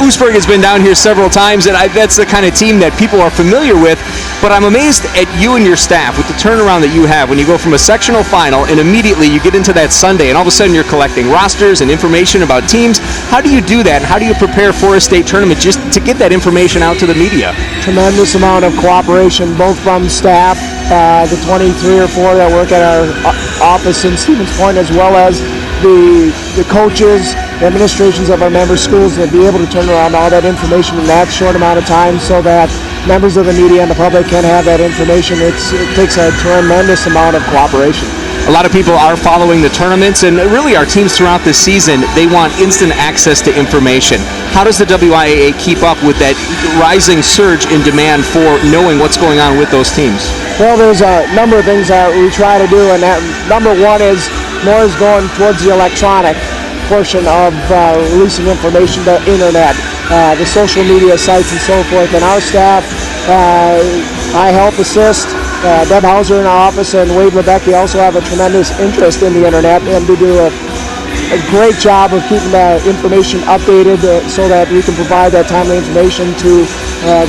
Oostburg has been down here several times, and that's the kind of team that people are familiar with. But I'm amazed at you and your staff with the turnaround that you have when you go from a sectional final and immediately you get into that Sunday and all of a sudden you're collecting rosters and information about teams. How do you do that? And how do you prepare for a state tournament just to get that information out to the media? Tremendous amount of cooperation, both from staff, the 23 or 4 that work at our office in Stevens Point, as well as the coaches, the administrations of our member schools, to be able to turn around all that information in that short amount of time so that members of the media and the public can have that information. It takes a tremendous amount of cooperation. A lot of people are following the tournaments, and really our teams throughout the season, they want instant access to information. How does the WIAA keep up with that rising surge in demand for knowing what's going on with those teams? Well, there's a number of things that we try to do, and that number one is more is going towards the electronic portion of releasing information to internet, the social media sites and so forth. And our staff, I help assist. Deb Hauser in our office and Wade Lebecki also have a tremendous interest in the internet, and we do a great job of keeping the information updated so that we can provide that timely information to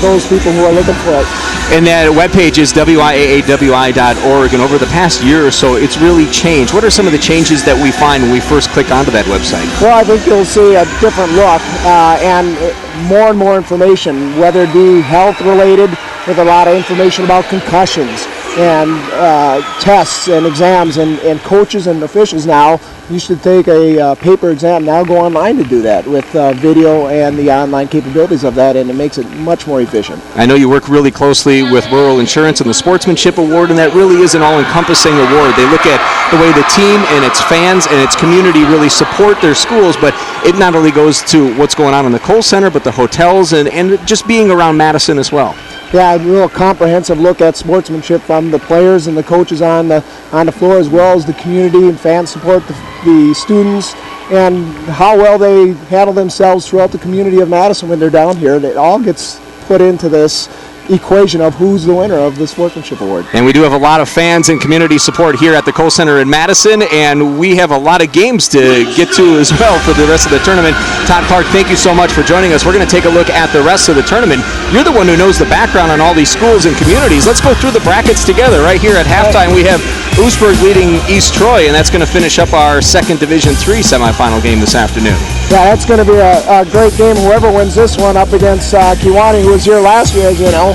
those people who are looking for it. And that webpage is WIAAWI.org, and over the past year or so, it's really changed. What are some of the changes that we find when we first click onto that website? Well, I think you'll see a different look and more information, whether it be health-related, with a lot of information about concussions and tests and exams, and coaches and officials now used to take a paper exam, now go online to do that with video and the online capabilities of that, and it makes it much more efficient. I know you work really closely with Rural Insurance and the Sportsmanship Award, and that really is an all-encompassing award. They look at the way the team and its fans and its community really support their schools, but it not only goes to what's going on in the Kohl Center, but the hotels and just being around Madison as well. Yeah, a real comprehensive look at sportsmanship from the players and the coaches on the floor, as well as the community and fans support the students, and how well they handle themselves throughout the community of Madison when they're down here. It all gets put into this equation of who's the winner of the Sportsmanship Award. And we do have a lot of fans and community support here at the Kohl Center in Madison, and we have a lot of games to get to as well for the rest of the tournament. Todd Clark, thank you so much for joining us. We're going to take a look at the rest of the tournament. You're the one who knows the background on all these schools and communities. Let's go through the brackets together. Right here at halftime, we have Oostburg leading East Troy, and that's going to finish up our second Division III semifinal game this afternoon. Yeah, that's going to be a great game. Whoever wins this one up against Kewanee, who was here last year, as you know.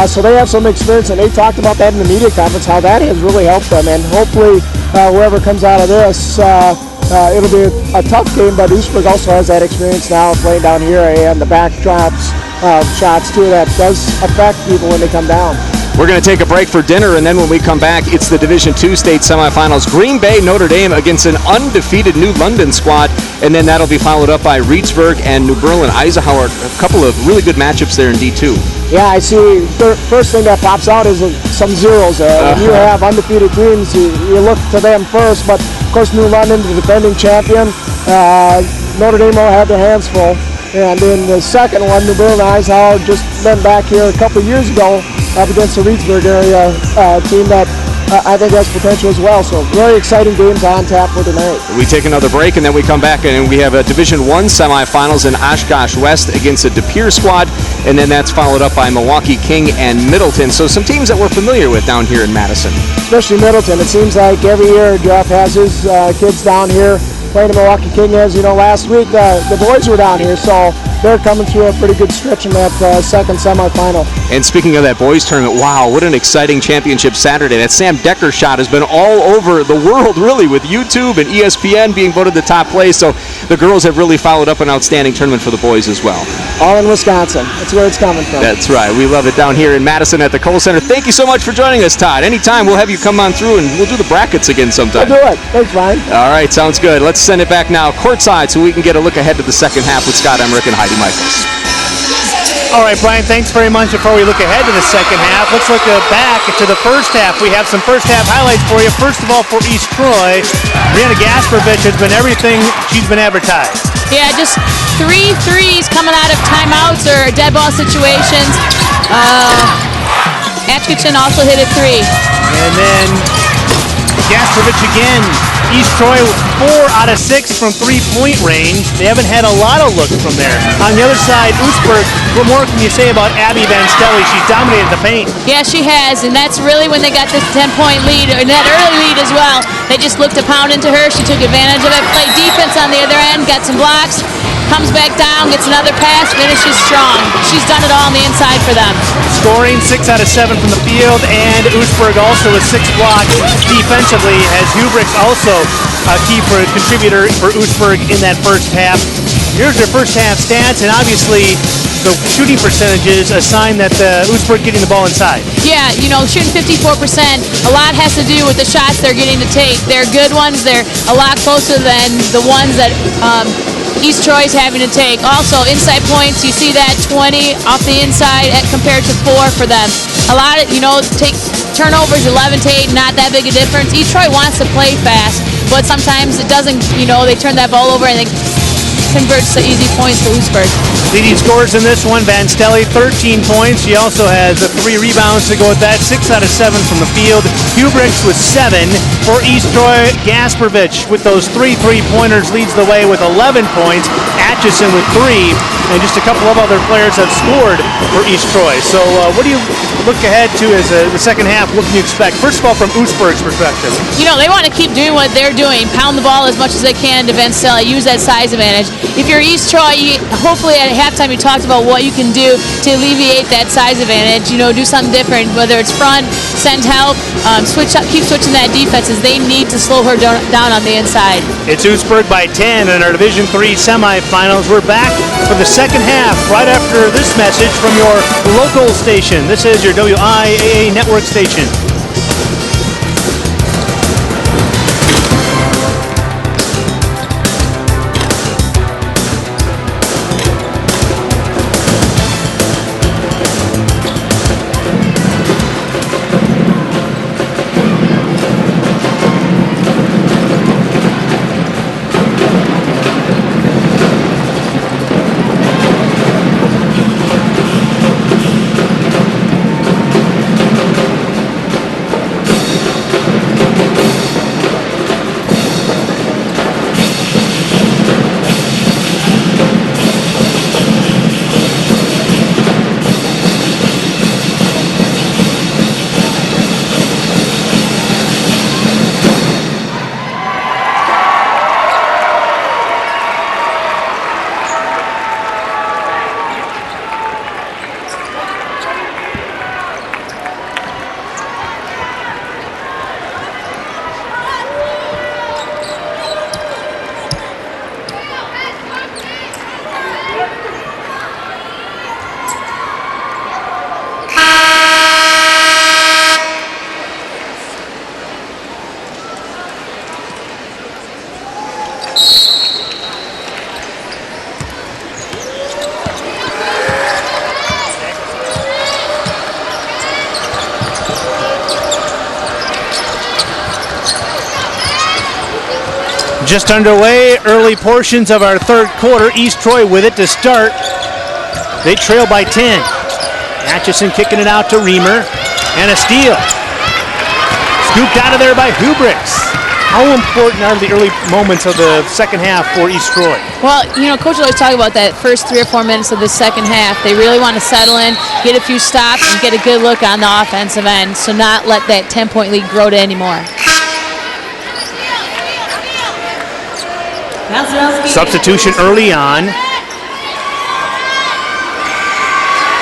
So they have some experience, and they talked about that in the media conference, how that has really helped them. And hopefully, whoever comes out of this, it'll be a tough game, but Oostburg also has that experience now playing down here, and the backdrops of shots, too, that does affect people when they come down. We're going to take a break for dinner, and then when we come back, it's the Division II state semifinals. Green Bay, Notre Dame against an undefeated New London squad, and then that'll be followed up by Reedsburg and New Berlin. Eisenhower, a couple of really good matchups there in D2. Yeah, I see. First thing that pops out is some zeros. When you have undefeated teams, you look to them first. But of course, New London, the defending champion, Notre Dame had their hands full. And in the second one, New Berlin Eisenhower just been back here a couple years ago up against the Reedsburg area team that I think has potential as well. So very exciting games on tap for tonight. We take another break, and then we come back, and we have a Division I semifinals in Oshkosh West against the De Pere squad, and then that's followed up by Milwaukee King and Middleton. So some teams that we're familiar with down here in Madison. Especially Middleton. It seems like every year Jeff has his kids down here playing the Milwaukee King. As you know, last week the boys were down here, so they're coming through a pretty good stretch in that second semifinal. And speaking of that boys tournament, wow, what an exciting championship Saturday. That Sam Decker shot has been all over the world, really, with YouTube and ESPN being voted the top play. So the girls have really followed up an outstanding tournament for the boys as well. All in Wisconsin. That's where it's coming from. That's right. We love it down here in Madison at the Kohl Center. Thank you so much for joining us, Todd. Anytime, we'll have you come on through and we'll do the brackets again sometime. We'll do it. Thanks, Ryan. All right, sounds good. Let's send it back now courtside so we can get a look ahead to the second half with Scott Emmerich and Heidi Michaels. All right, Brian, thanks very much. Before we look ahead to the second half, let's look back to the first half. We have some first half highlights for you. First of all, for East Troy, Brianna Gasparovich has been everything she's been advertised. Yeah, just 3 threes coming out of timeouts or dead ball situations. Atkinson also hit a 3. And then Gasparovich again. East Troy 4 out of 6 from 3-point range. They haven't had a lot of looks from there. On the other side, Oostburg, what more can you say about Abby Vanstelli? She's dominated the paint. Yeah, she has, and that's really when they got this 10-point lead, and that early lead as well. They just looked to pound into her. She took advantage of it, played defense on the other end, got some blocks, comes back down, gets another pass, finishes strong. She's done it all on the inside for them. Scoring 6 out of 7 from the field, and Oostburg also with 6 blocks defensively, as Hubrich also a key contributor for Oostburg in that first half. Here's their first half stats, and obviously the shooting percentages a sign that Oostburg getting the ball inside. Yeah, you know, shooting 54%, a lot has to do with the shots they're getting to take. They're good ones. They're a lot closer than the ones that East Troy is having to take. Also, inside points, you see that 20 off the inside compared to 4 for them. A lot of, take turnovers 11 to 8, not that big a difference. East Troy wants to play fast, but sometimes it doesn't, they turn that ball over and they converts to easy points for Oostburg. Leading scorers in this one, Vanstelli, 13 points. She also has 3 rebounds to go with that, 6 out of 7 from the field. Hubrich with 7 for East Troy. Gasparovich with those 3 3-pointers leads the way with 11 points. Atchison with 3, and just a couple of other players have scored for East Troy. So what do you look ahead to as the second half? What can you expect? First of all, from Oostburg's perspective. They want to keep doing what they're doing, pound the ball as much as they can to Vanstelli, use that size advantage. If you're East Troy, hopefully at halftime you talked about what you can do to alleviate that size advantage. Do something different, whether it's front, send help, keep switching that defense as they need to slow her down on the inside. It's Oostburg by 10 in our Division III semifinals. We're back for the second half right after this message from your local station. This is your WIAA network station. Just underway, early portions of our third quarter. East Troy with it to start. They trail by 10. Atchison kicking it out to Reamer, and a steal. Scooped out of there by Hubricks. How important are the early moments of the second half for East Troy? Well, you know, Coach always talk about that first 3 or 4 minutes of the second half. They really want to settle in, get a few stops, and get a good look on the offensive end, so not let that 10-point lead grow to any more. Substitution early on.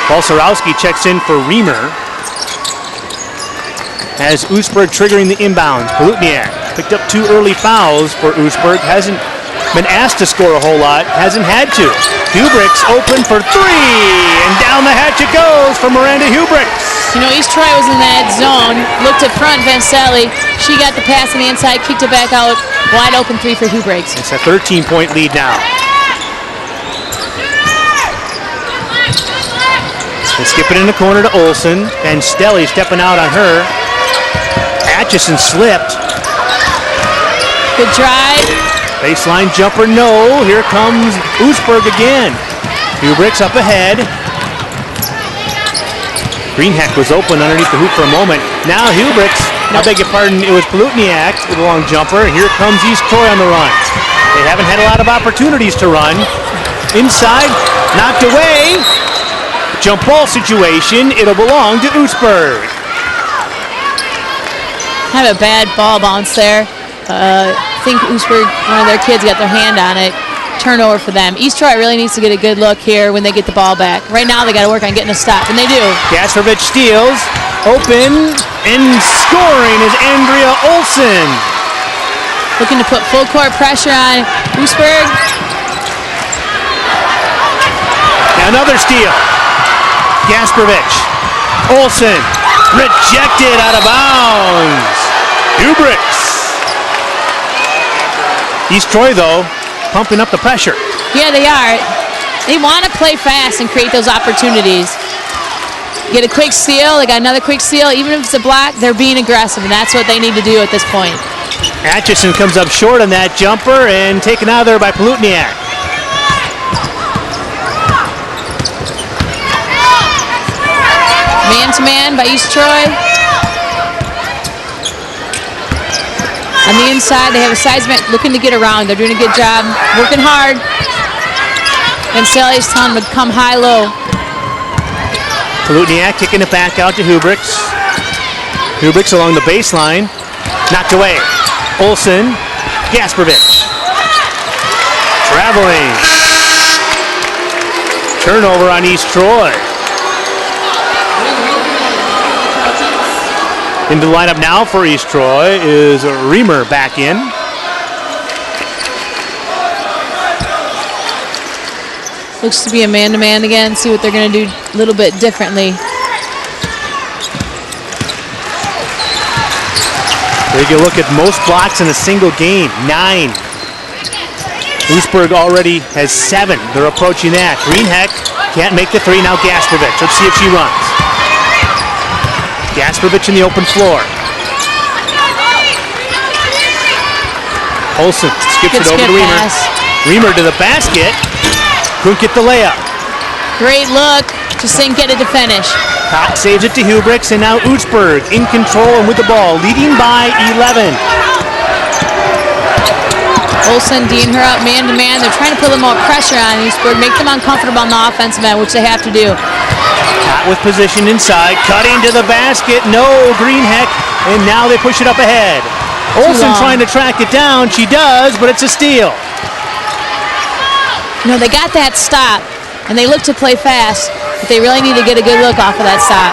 Balcerowski checks in for Reamer. As Oostburg triggering the inbounds. Palutniak picked up 2 early fouls for Oostburg. Hasn't been asked to score a whole lot. Hasn't had to. Hubricks open for 3. And down the hatch it goes for Miranda Hubricks. You know, East Troy was in that zone. Looked at front, Vancelli. She got the pass on the inside, kicked it back out. Wide open 3 for Hubricks. It's a 13-point lead now. They skip it in the corner to Olsen. And Stelly stepping out on her. Atchison slipped. Good drive. Baseline jumper, no. Here comes Oostburg again. Hubricks up ahead. Greenheck was open underneath the hoop for a moment. Now Hubricks, I beg your pardon, it was Palutniak with a long jumper. Here comes East Troy on the run. They haven't had a lot of opportunities to run. Inside, knocked away. Jump ball situation, it'll belong to Oostburg. Have a bad ball bounce there. I think Oostburg, one of their kids, got their hand on it. Turnover for them. East Troy really needs to get a good look here when they get the ball back. Right now they got to work on getting a stop, and they do. Gasperovich steals, open, and scoring is Andrea Olsen. Looking to put full court pressure on Oostburg. Another steal. Gasperovich. Olsen. Rejected out of bounds. Hubricks. East Troy, though, pumping up the pressure. Yeah, they are. They want to play fast and create those opportunities. Get a quick steal. They got another quick steal. Even if it's a block, they're being aggressive, and that's what they need to do at this point. Atchison comes up short on that jumper and taken out of there by Palutniak. Man-to-man by East Troy. On the inside, they have a sideman looking to get around. They're doing a good job, working hard. And Sally's telling them to come high-low. Palutniak kicking it back out to Hubricks. Hubricks along the baseline. Knocked away. Olsen. Gasperovich. Traveling. Turnover on East Troy. Into the lineup now for East Troy is Reamer back in. Looks to be a man-to-man again. See what they're going to do a little bit differently. Take a look at most blocks in a single game, 9. Oostburg already has 7. They're approaching that. Greenheck can't make the 3. Now Gasperovich. Let's see if she runs. Gasperovich in the open floor. Olsen skips it over to Reamer. Pass. Reamer to the basket. Couldn't get the layup. Great look. Just didn't get it to finish. Koch saves it to Hubricks, and now Oostburg in control and with the ball, leading by 11. Olsen D'ing her up man-to-man. They're trying to put a little more pressure on Oostburg, make them uncomfortable on the offensive end, which they have to do. Koch with position inside, cutting to the basket. No, Greenheck, and now they push it up ahead. Olsen trying to track it down. She does, but it's a steal. You know, they got that stop, and they look to play fast, but they really need to get a good look off of that stop.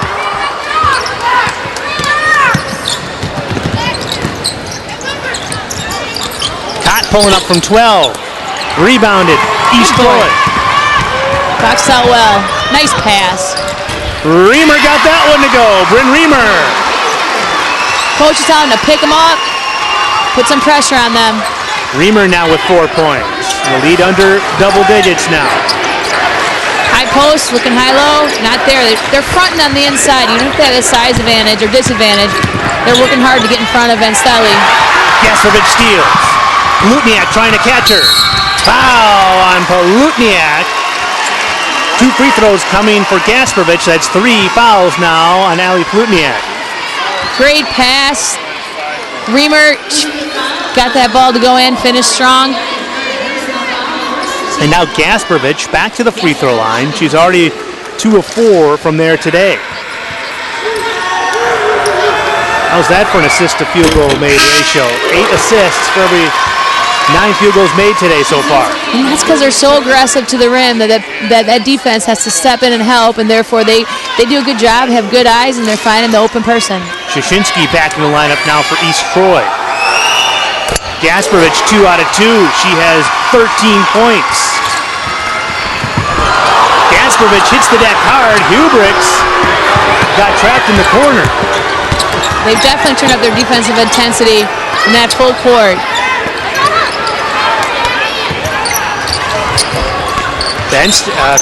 Koch pulling up from 12. Rebounded. East Troy. Boxed out well. Nice pass. Reamer got that one to go. Bryn Reamer. Coach is telling them to pick them up, put some pressure on them. Reamer now with 4 points. The lead under double digits now. High post, looking high-low, not there. They're fronting on the inside. Even if they have a size advantage or disadvantage, they're working hard to get in front of Vancelli. Gasperovich steals. Palutniak trying to catch her. Foul on Palutniak. 2 free throws coming for Gasperovich. That's 3 fouls now on Ali Palutniak. Great pass. Reamer got that ball to go in, finished strong. And now Gasperovich back to the free throw line. She's already 2 of 4 from there today. How's that for an assist to field goal made ratio? 8 assists for every 9 field goals made today so far. And that's because they're so aggressive to the rim that defense has to step in and help, and therefore they do a good job, have good eyes, and they're finding the open person. Shashinsky back in the lineup now for East Troy. Gasperovich 2 out of 2. She has 13 points. Gasperovich hits the deck hard. Hubricks got trapped in the corner. They've definitely turned up their defensive intensity in that full court.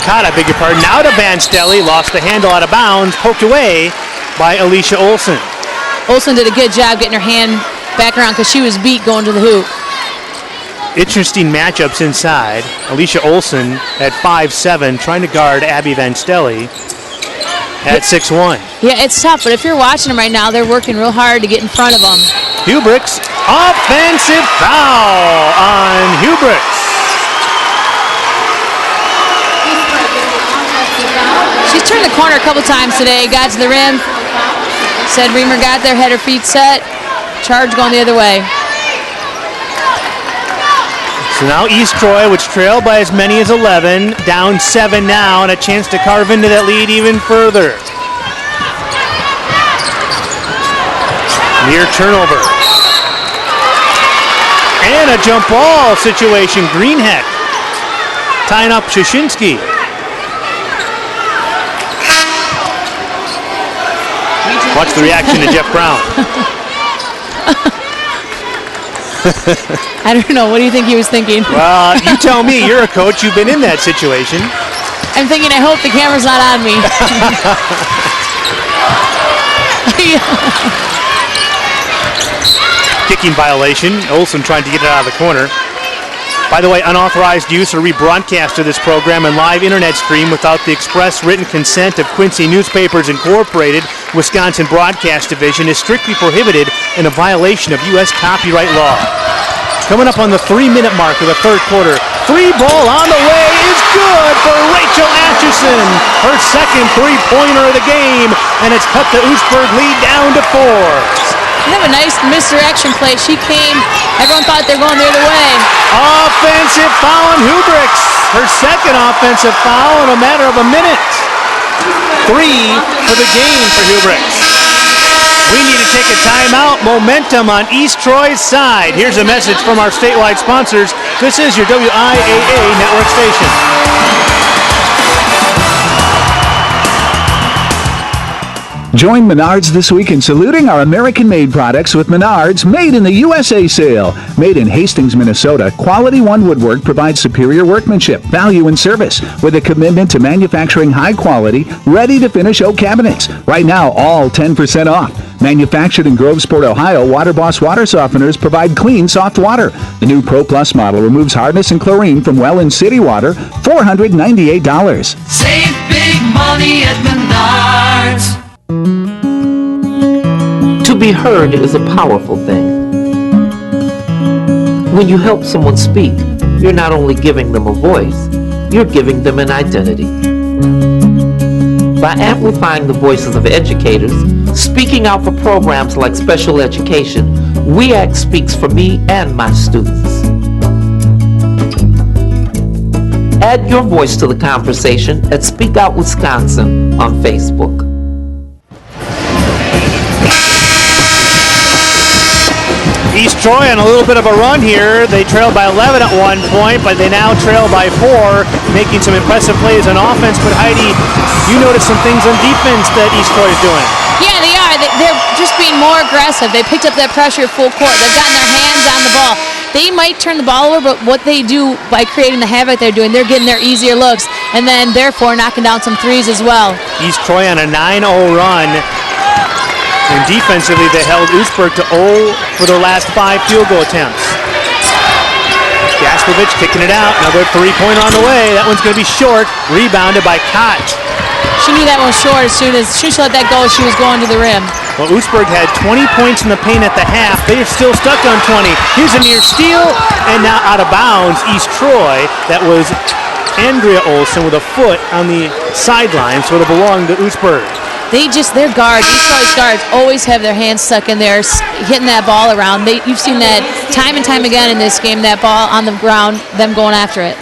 Caught, I beg your pardon. Now to Banstelli. Lost the handle out of bounds. Poked away by Alicia Olsen. Olsen did a good job getting her hand back around because she was beat going to the hoop. Interesting matchups inside. Alicia Olsen at 5'7", trying to guard Abby Vanstelli at 6'1". Yeah, it's tough, but if you're watching them right now, they're working real hard to get in front of them. Hubricks, offensive foul on Hubricks. She's turned the corner a couple times today, got to the rim. Said Reamer got there, had her feet set. Charge going the other way. So now East Troy, which trailed by as many as 11, down 7 now, and a chance to carve into that lead even further. Near turnover. And a jump ball situation. Greenhead tying up Shashinsky. Watch the reaction to Jeff Brown. I don't know. What do you think he was thinking? Well, you tell me. You're a coach. You've been in that situation. I'm thinking, I hope the camera's not on me. Kicking violation. Olsen trying to get it out of the corner. By the way, unauthorized use or rebroadcast of this program and live internet stream without the express written consent of Quincy Newspapers Incorporated, Wisconsin Broadcast Division, is strictly prohibited and a violation of U.S. copyright law. Coming up on the 3-minute mark of the third quarter. 3 ball on the way is good for Rachel Atchison. Her second 3-pointer of the game, and it's cut the Oostburg lead down to 4. They have a nice misdirection play. She came, everyone thought they were going the other way. Offensive foul on Hubricks. Her second offensive foul in a matter of a minute. 3 for the game for Hubricks. We need to take a timeout. Momentum on East Troy's side. Here's a message from our statewide sponsors. This is your WIAA network station. Join Menards this week in saluting our American-made products with Menards Made in the USA sale. Made in Hastings, Minnesota, Quality One Woodwork provides superior workmanship, value, and service with a commitment to manufacturing high-quality, ready-to-finish oak cabinets. Right now, all 10% off. Manufactured in Grovesport, Ohio, Water Boss water softeners provide clean, soft water. The new Pro Plus model removes hardness and chlorine from well and city water, $498. Save big money at Menards. To be heard is a powerful thing. When you help someone speak, you're not only giving them a voice, you're giving them an identity. By amplifying the voices of educators, speaking out for programs like special education, WIAA speaks for me and my students. Add your voice to the conversation at Speak Out Wisconsin on Facebook. East Troy on a little bit of a run here. They trailed by 11 at one point, but they now trail by 4, making some impressive plays on offense. But Heidi, you noticed some things on defense that East Troy is doing. Yeah, they are. They're just being more aggressive. They picked up that pressure full court. They've gotten their hands on the ball. They might turn the ball over, but what they do by creating the havoc they're doing, they're getting their easier looks, and then therefore knocking down some threes as well. East Troy on a 9-0 run. And defensively, they held Oostburg to 0 for their last 5 field goal attempts. Gasparovich kicking it out. Another three-pointer on the way. That one's going to be short. Rebounded by Koch. She knew that one was short as soon as she let that go. She was going to the rim. Well, Oostburg had 20 points in the paint at the half. They are still stuck on 20. Here's a near steal, and now out of bounds, East Troy. That was Andrea Olsen with a foot on the sideline, so it'll belong to Oostburg. Their guards, East Troy's guards, always have their hands stuck in there, hitting that ball around. You've seen that time and time again in this game, that ball on the ground, them going after it.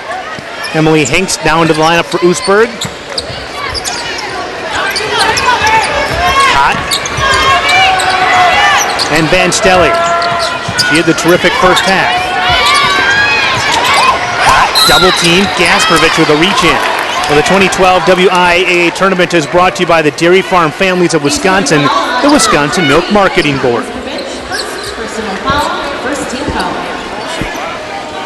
Emily Hanks down to the lineup for Oostburg. Hot. And Van Stelly. She had the terrific first half. Hot, double team, Gasparovich with a reach in. Well, the 2012 WIAA tournament is brought to you by the Dairy Farm Families of Wisconsin, the Wisconsin Milk Marketing Board.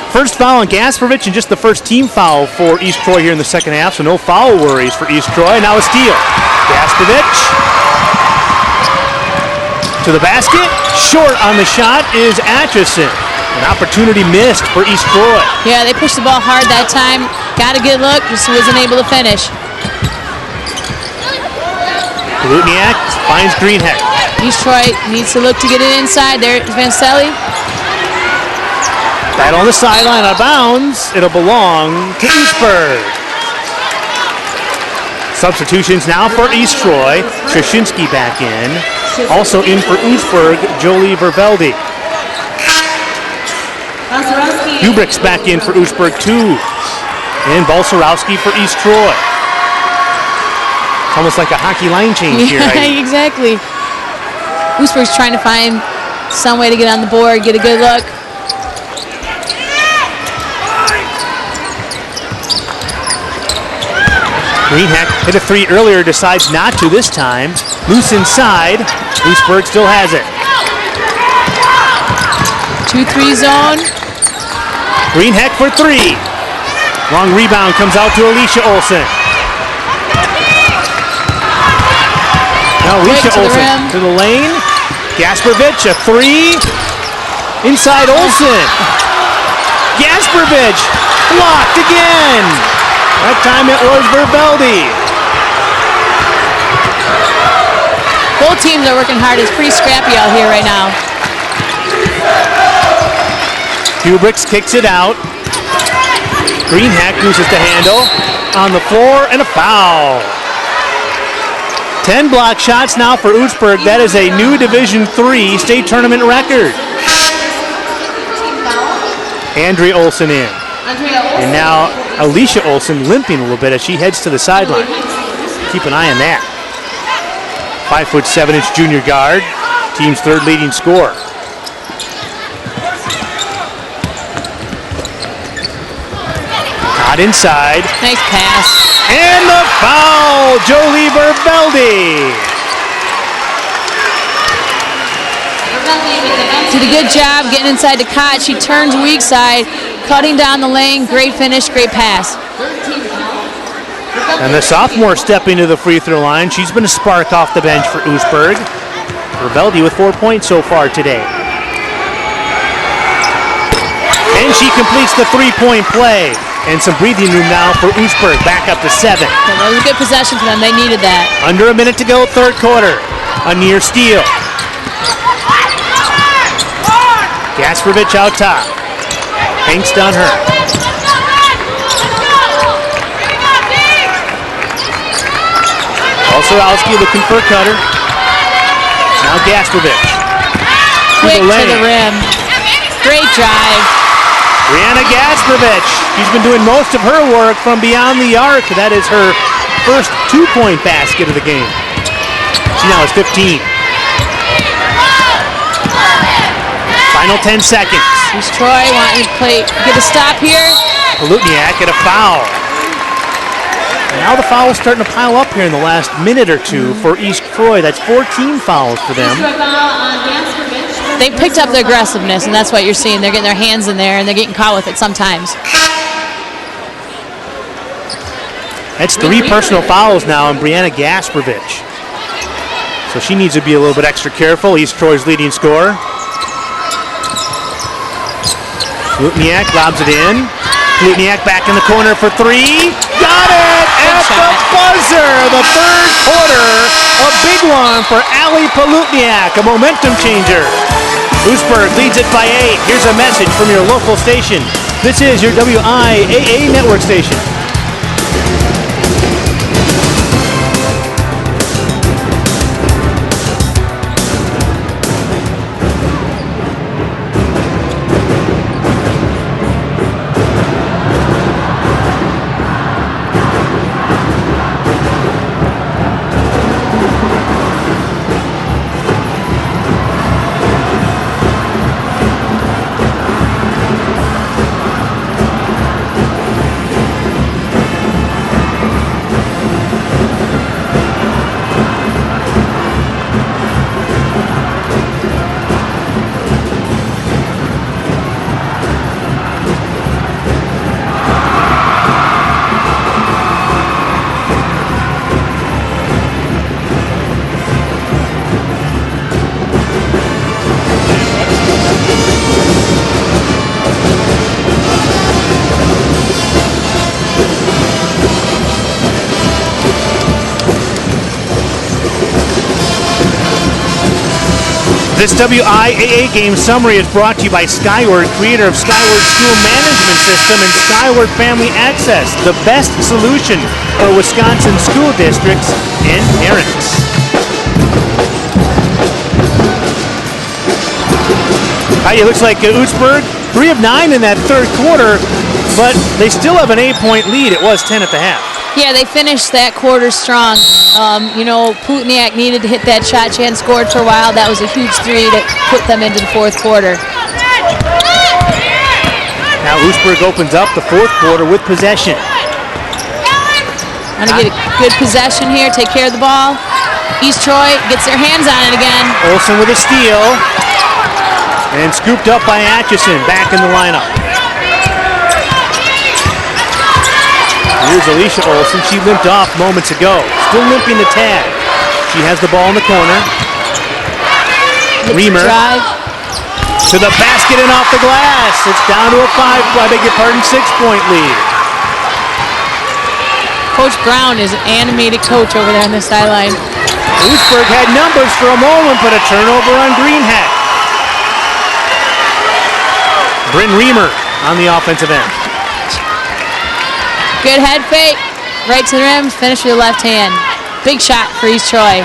First foul on Gasparovich and just the first team foul for East Troy here in the second half, so no foul worries for East Troy. Now a steal. Gasparovich to the basket. Short on the shot is Atchison. An opportunity missed for East Troy. Yeah, they pushed the ball hard that time. Got a good look, just wasn't able to finish. Lutniak finds Greenheck. East Troy needs to look to get it inside. There's Van Stelly. Battle on the sideline, out of bounds. It'll belong to Oostburg. Substitutions now for East Troy. Krashinsky back in. Also in for Oostburg, Jolie Vervelde. Hubrick's back in for Oostburg too. And Balcerowski for East Troy. It's almost like a hockey line change here. Yeah, exactly. Oostburg's trying to find some way to get on the board, get a good look. Greenheck hit a three earlier, decides not to this time. Loose inside. Oostburg still has it. 2-3 zone. Greenheck for three. Long rebound comes out to Alicia Olsen. Now Alicia Olsen to the lane. Gasparovich, a three. Inside Olsen. Gasparovich blocked again. That time it was Vervelde. Both teams are working hard. It's pretty scrappy out here right now. Hubricks kicks it out. Greenheck loses the handle. On the floor and a foul. 10 block shots now for Oostburg. That is a new Division III state tournament record. Andrea Olsen in. And now Alicia Olsen limping a little bit as she heads to the sideline. Keep an eye on that. 5'7" junior guard. Team's third leading scorer. Not inside. Nice pass. And the foul, Jolie Vervelde. Did a good job getting inside the cot. She turns weak side, cutting down the lane. Great finish, great pass. And the sophomore stepping to the free throw line. She's been a spark off the bench for Oostburg. Vervelde with 4 points so far today. And she completes the three-point play. And some breathing room now for Oostburg, back up to 7. That was a good possession for them. They needed that. Under a minute to go, third quarter. A near steal. Gasparovich out top. Hanks on her. Balcerowski looking for a cutter. Now Gasparovich. Quick to the rim. Great drive. Brianna Gasparovich. She's been doing most of her work from beyond the arc. That is her first 2-point basket of the game. She now has 15. Final 10 seconds. East Troy wanting to get a stop here. Lutniak at a foul. And now the fouls starting to pile up here in the last minute or two for East Troy. That's 14 fouls for them. They picked up their aggressiveness, and that's what you're seeing. They're getting their hands in there, and they're getting caught with it sometimes. That's 3 personal fouls now on Brianna Gasparovich. So she needs to be a little bit extra careful. East Troy's leading scorer. Lutniak lobs it in. Lutniak back in the corner for three. Got it at the buzzer. The third quarter. A big one for Ali Palutniak, a momentum changer. Oostburg leads it by 8. Here's a message from your local station. This is your WIAA network station. This WIAA game summary is brought to you by Skyward, creator of Skyward School Management System and Skyward Family Access, the best solution for Wisconsin school districts and parents. It looks like Oostburg, 3 of 9 in that third quarter, but they still have an 8-point lead. It was 10 at the half. Yeah, they finished that quarter strong. Palutniak needed to hit that shot. She hadn't scored for a while. That was a huge 3 to put them into the fourth quarter. Now Oostburg opens up the fourth quarter with possession. Want to get a good possession here, take care of the ball. East Troy gets their hands on it again. Olsen with a steal. And scooped up by Atchison, back in the lineup. Here's Alicia Olsen. She limped off moments ago. Still limping the tag. She has the ball in the corner. Reamer to the basket and off the glass. It's down to a 6-point lead. Coach Brown is an animated coach over there on the sideline. Oostburg had numbers for a moment, but a turnover on Greenheck. Bryn Reamer on the offensive end. Good head fake, right to the rim, finish with the left hand. Big shot for East Troy.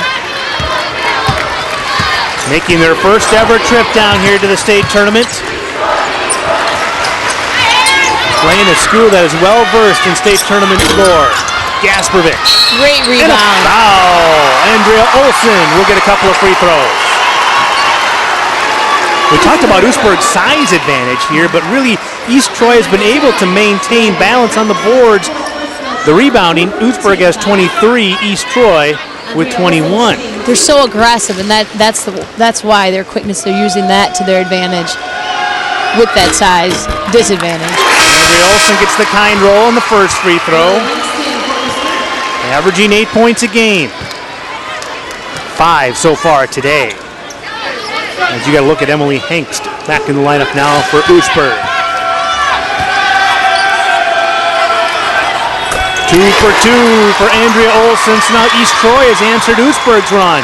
Making their first ever trip down here to the state tournament. Playing a school that is well versed in state tournament lore. Gasperovich. Great rebound. And a foul. Andrea Olsen will get a couple of free throws. We talked about Oostburg's size advantage here, but really East Troy has been able to maintain balance on the boards. The rebounding, Oostburg has 23, East Troy with 21. They're so aggressive, and that's why their quickness, they're using that to their advantage with that size disadvantage. Andrea Olsen gets the kind roll on the first free throw. Averaging 8 points a game. 5 so far today. As you got to look at Emily Hengst back in the lineup now for Oostburg. 2 for 2 for Andrea Olsen. So now East Troy has answered Oostburg's run.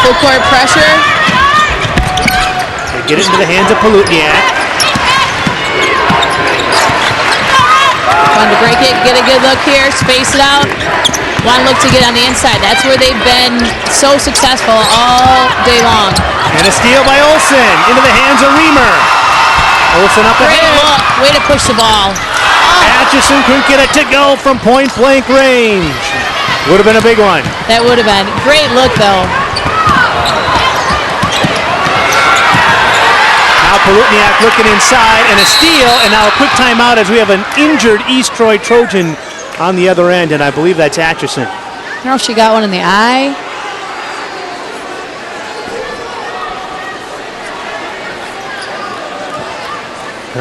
Full court pressure. They get it into the hands of Palutniak. Trying to break it, get a good look here, space it out. Want to look to get on the inside. That's where they've been so successful all day long. And a steal by Olsen into the hands of Reamer. Olsen up ahead. Great look. Way to push the ball. Atchison couldn't get it to go from point blank range. Would have been a big one. That would have been. Great look though. Now Palutniak looking inside and a steal, and now a quick timeout as we have an injured East Troy Trojan on the other end, and I believe that's Atchison. I don't know if she got one in the eye.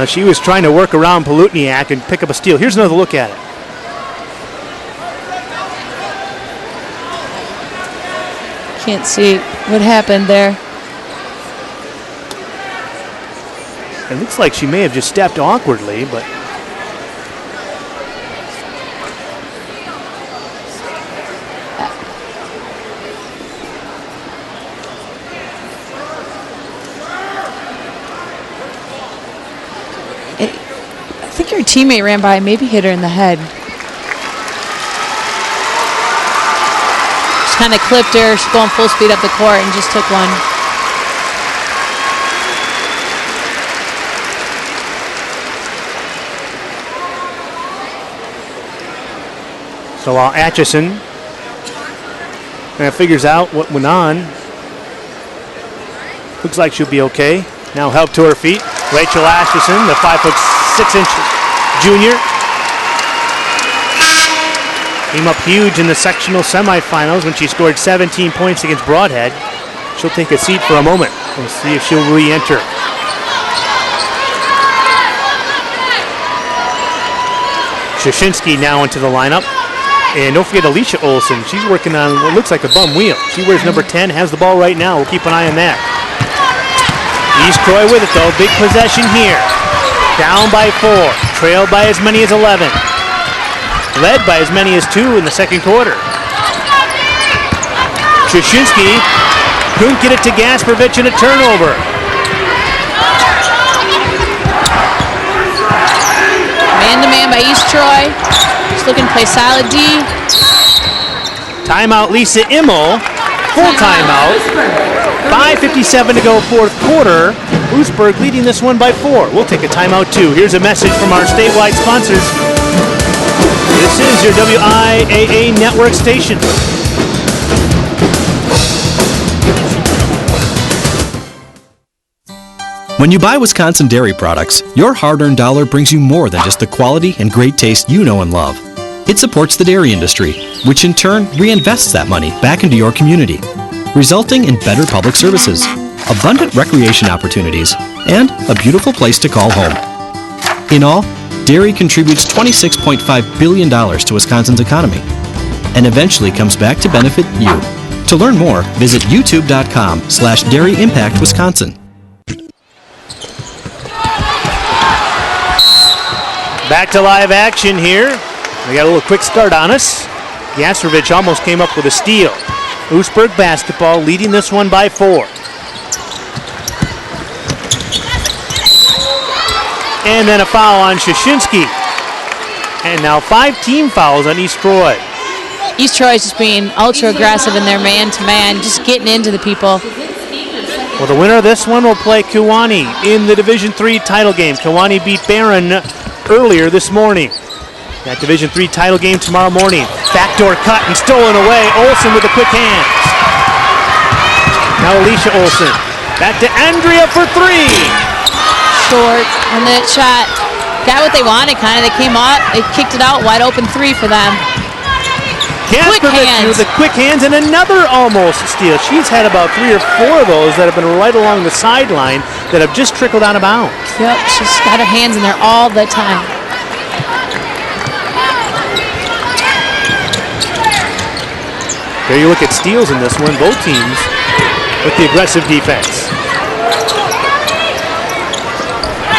She was trying to work around Palutniak and pick up a steal. Here's another look at it. Can't see what happened there. It looks like she may have just stepped awkwardly, but I think her teammate ran by and maybe hit her in the head. Just kind of clipped her. She's going full speed up the court and just took one. so while Atchison figures out what went on, looks like she'll be okay. Now help to her feet. Rachel Atchison, the 5'6" junior, came up huge in the sectional semifinals when she scored 17 points against Broadhead. She'll take a seat for a moment and see if she'll re-enter. Shashinsky now into the lineup. And don't forget Alicia Olsen. She's working on what looks like a bum wheel. She wears number 10, has the ball right now. We'll keep an eye on that. East Troy with it though. Big possession here. Down by 4. Trailed by as many as 11. Led by as many as 2 in the second quarter. Shashinsky couldn't get it to Gasparovich in a turnover. Man-to-man by East Troy. Just looking to play solid D. Timeout Lisa Immel. Full timeout. 5:57 to go, fourth quarter. Oostburg leading this one by 4. We'll take a timeout too. Here's a message from our statewide sponsors. This is your WIAA network station. When you buy Wisconsin dairy products, your hard-earned dollar brings you more than just the quality and great taste you know and love. It supports the dairy industry, which in turn reinvests that money back into your community, resulting in better public services, abundant recreation opportunities, and a beautiful place to call home. In all, dairy contributes $26.5 billion to Wisconsin's economy, and eventually comes back to benefit you. To learn more, visit youtube.com/dairyimpactwisconsin. Back to live action here. We got a little quick start on us. Gasparovich almost came up with a steal. Oostburg basketball leading this one by 4. And then a foul on Shashinsky. And now 5 team fouls on East Troy. East Troy is just being ultra aggressive in their man-to-man, just getting into the people. Well, the winner of this one will play Kewanee in the Division III title game. Kewanee beat Barron earlier this morning. That Division III title game tomorrow morning. Backdoor cut and stolen away. Olsen with the quick hands. Now Alicia Olsen. Back to Andrea for 3. Short on that shot. Got what they wanted, kind of. They came out, they kicked it out, wide open 3 for them. Gasparovich with the quick hands and another almost steal. She's had about 3 or 4 of those that have been right along the sideline that have just trickled out of bounds. Yep, she's got her hands in there all the time. There you look at steals in this one, both teams with the aggressive defense.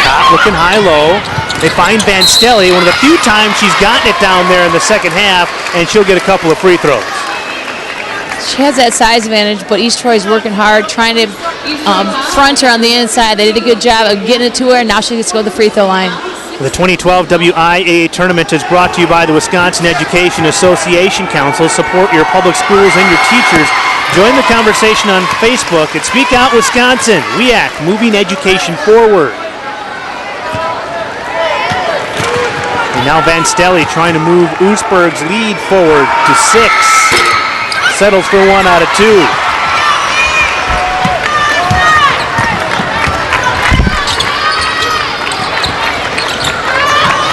Top looking high-low. They find Van Stelly, one of the few times she's gotten it down there in the second half, and she'll get a couple of free throws. She has that size advantage, but East Troy's working hard, trying to front her on the inside. They did a good job of getting it to her, and now she gets to go to the free throw line. The 2012 WIAA tournament is brought to you by the Wisconsin Education Association Council. Support your public schools and your teachers. Join the conversation on Facebook at Speak Out Wisconsin. WIAC, moving education forward. And now Van Stelly trying to move Oostburg's lead forward to 6. Settles for 1 out of 2.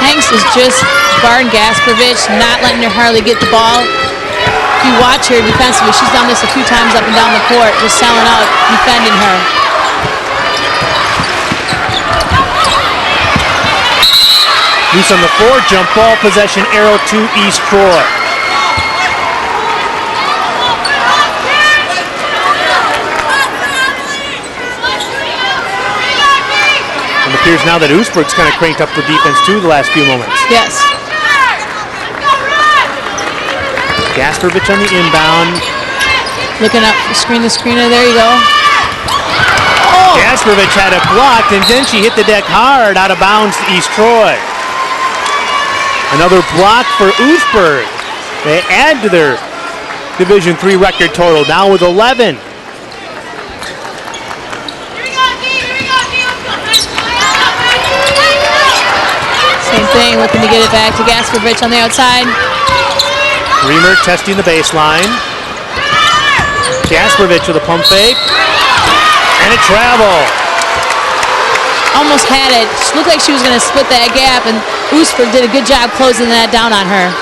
Hanks is just guarding Gasparovich, not letting her hardly get the ball. If you watch her defensively, she's done this a few times up and down the court, just selling out, defending her. Loose on the floor, jump ball, possession arrow to East Troy. appears now that Oostburg's kind of cranked up the defense too the last few moments. Yes. Gasperovich on the inbound. Looking up, screen to screener. There you go. Gasperovich had it blocked, and then she hit the deck hard out of bounds to East Troy. Another block for Oostburg. They add to their Division III record total, now with 11. Same thing, looking to get it back to Gasperovich on the outside. Reamer testing the baseline. Gasperovich with a pump fake. And a travel. Almost had it. She looked like she was going to split that gap, and Oostburg did a good job closing that down on her.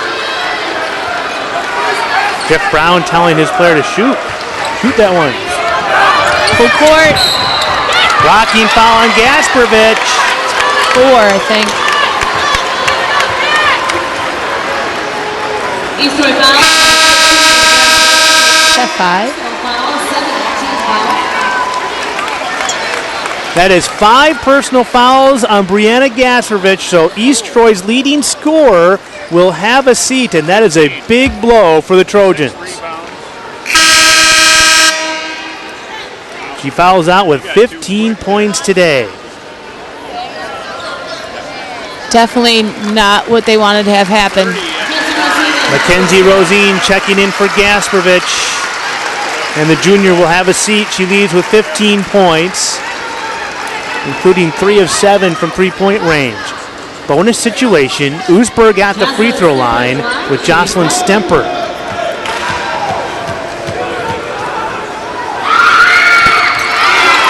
Jeff Brown telling his player to shoot. Shoot that one. Full court. Blocking foul on Gasperovich. 4, I think. East Troy foul. Is that 5? That is 5 personal fouls on Brianna Gasperovich, so East Troy's leading scorer will have a seat, and that is a big blow for the Trojans. She fouls out with 15 points today. Definitely not what they wanted to have happen. Mackenzie Rosine checking in for Gasperovich, and the junior will have a seat. She leads with 15 points, including 3 of 7 from three-point range. Bonus situation, Oostburg at the free throw line with Jocelyn Stemper.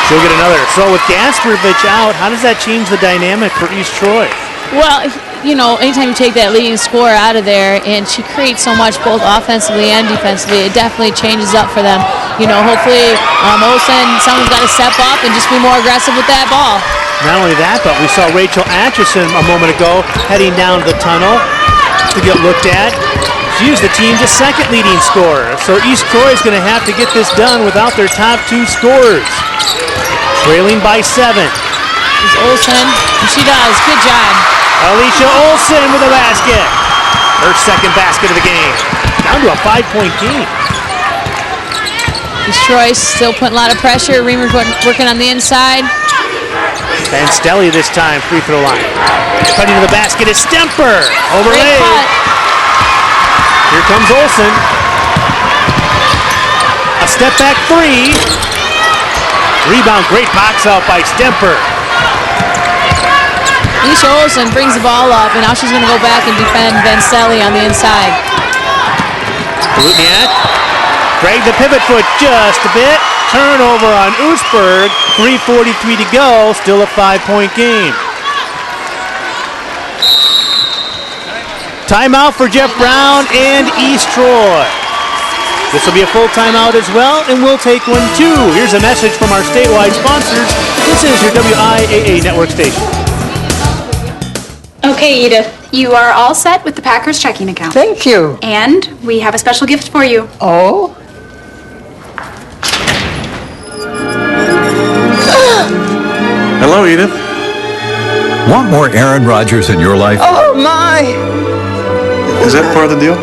She'll get another. So with Gasperovich out, how does that change the dynamic for East Troy? Well, you know, anytime you take that leading scorer out of there, and she creates so much both offensively and defensively, it definitely changes up for them. You know, hopefully Olsen, someone's got to step up and just be more aggressive with that ball. Not only that, but we saw Rachel Atchison a moment ago heading down to the tunnel to get looked at. She is the team's second leading scorer, so East Troy is going to have to get this done without their top 2 scorers. Trailing by 7. It's Olsen, and she does. Good job. Alicia Olsen with a basket. Her second basket of the game. Down to a 5-point game. East Troy still putting a lot of pressure. Reamer's working on the inside. Van Stelly this time, free throw line. Cutting to the basket is Stemper. Overlaid. Here comes Olsen. A step back 3. Rebound, great box out by Stemper. Alicia Olsen brings the ball up, and now she's going to go back and defend Van Stelly on the inside. Lutniak, drag the pivot foot just a bit. Turnover on Oostburg. 3:43 to go. Still a 5-point game. Timeout for Jeff Brown and East Troy. This will be a full timeout as well, and we'll take one too. Here's a message from our statewide sponsors. This is your WIAA network station. Okay, Edith, you are all set with the Packers checking account. Thank you. And we have a special gift for you. Oh? Hello, Edith. Want more Aaron Rodgers in your life? Oh, my. Is that part of the deal?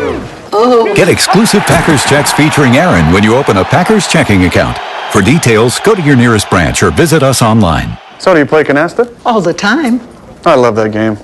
Oh. Get exclusive Packers checks featuring Aaron when you open a Packers checking account. For details, go to your nearest branch or visit us online. So do you play canasta? All the time. I love that game.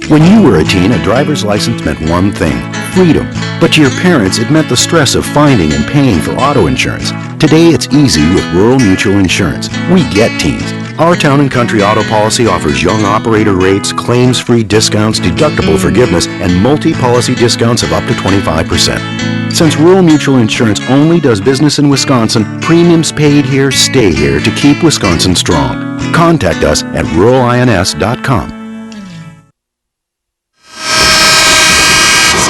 When you were a teen, a driver's license meant one thing, freedom. But to your parents, it meant the stress of finding and paying for auto insurance. Today, it's easy with Rural Mutual Insurance. We get teens. Our Town & Country auto policy offers young operator rates, claims-free discounts, deductible forgiveness, and multi-policy discounts of up to 25%. Since Rural Mutual Insurance only does business in Wisconsin, premiums paid here stay here to keep Wisconsin strong. Contact us at ruralins.com.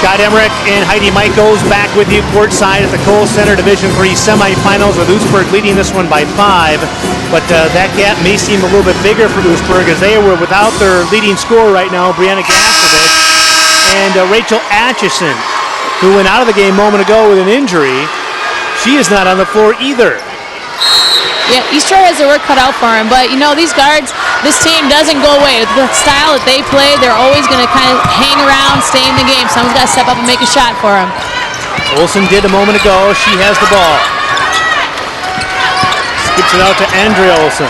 Scott Emmerich and Heidi Michaels back with you courtside at the Kohl Center Division III semifinals, with Oostburg leading this one by 5. But that gap may seem a little bit bigger for Oostburg, as they were without their leading scorer right now, Brianna Gasperovich, and Rachel Atchison, who went out of the game a moment ago with an injury. She is not on the floor either. Yeah, East Troy has their work cut out for him, but these guards, this team doesn't go away. The style that they play, they're always going to kind of hang around, stay in the game. Someone's got to step up and make a shot for them. Olsen did a moment ago. She has the ball. Skips it out to Andrea Olsen.